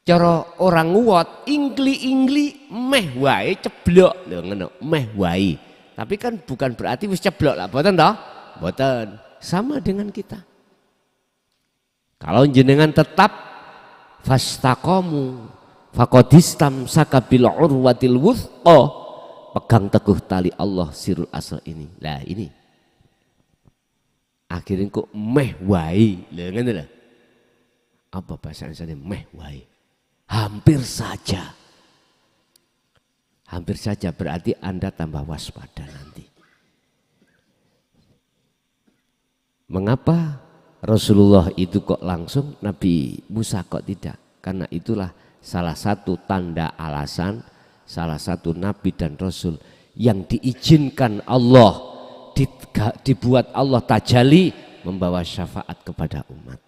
Speaker 2: Cara orang nguwot ingli meh wae ceblok lho ngono, meh wae. Tapi kan bukan berarti wis ceblok lah, mboten toh? Mboten. Sama dengan kita. Kalau jenengan tetap fastaqamu faqadistam sakabil urwatil wuthqa, pegang teguh tali Allah sirul asal ini. Lah ini akhirnya kok meh wae lho ngono lho. Apa bahasa Indonesia meh wae? Hampir saja berarti Anda tambah waspada nanti. Mengapa Rasulullah itu kok langsung, Nabi Musa kok tidak? Karena itulah salah satu tanda alasan, salah satu Nabi dan Rasul yang diizinkan Allah, dibuat Allah tajalli membawa syafaat kepada umat.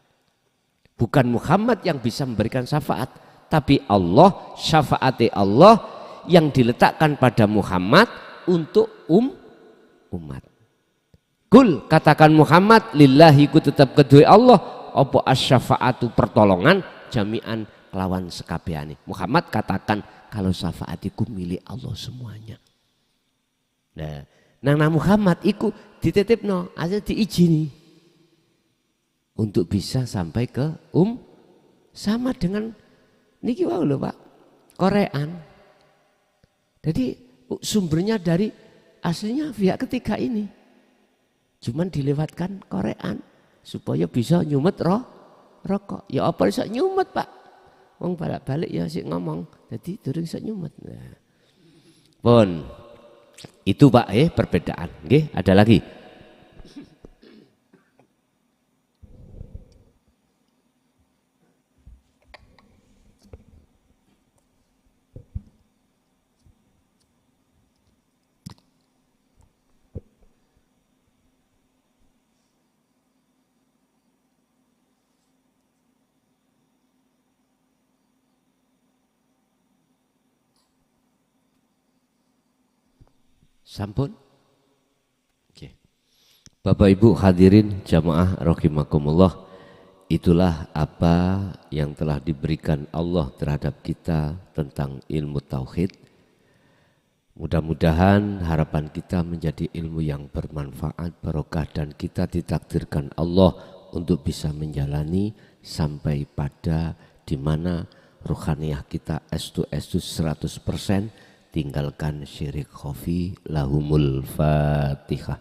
Speaker 2: Bukan Muhammad yang bisa memberikan syafaat, tapi Allah, syafaat Allah yang diletakkan pada Muhammad untuk umat. Kul, katakan Muhammad, lillahi ku tetap kedua Allah, apa asyafaatu pertolongan jami'an kelawan sekabehane. Muhammad katakan kalau syafaat iku milik Allah semuanya. Nah Muhammad iku dititipno, asal diizini untuk bisa sampai ke sama dengan niki wau lho Pak, Korean. Jadi sumbernya dari aslinya pihak ketiga ini. Cuman dilewatkan Korean supaya bisa nyumet rokok. Ya apa bisa nyumet Pak? Wong balik-balik ya sik ngomong. Jadi durung iso nyumet. Nah. Pun itu Pak perbedaan. Nggih, ada lagi. Sampun. Oke. Bapak Ibu hadirin jamaah rahimakumullah, itulah apa yang telah diberikan Allah terhadap kita tentang ilmu tauhid. Mudah-mudahan harapan kita menjadi ilmu yang bermanfaat, barokah, dan kita ditakdirkan Allah untuk bisa menjalani sampai pada di mana ruhaniyah kita estu 100%. Tinggalkan syirik khafi. Lahumul Fatihah.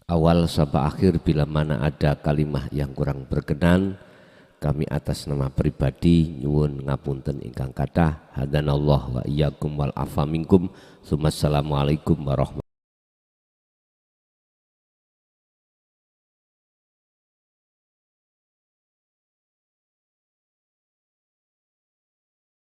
Speaker 2: Awal sampai akhir bila mana ada kalimah yang kurang berkenan, kami atas nama pribadi nyuwun ngapunten ingkang kathah. Hadanallah wa iyyakum wal afa minkum. Assalamualaikum warahmatullahi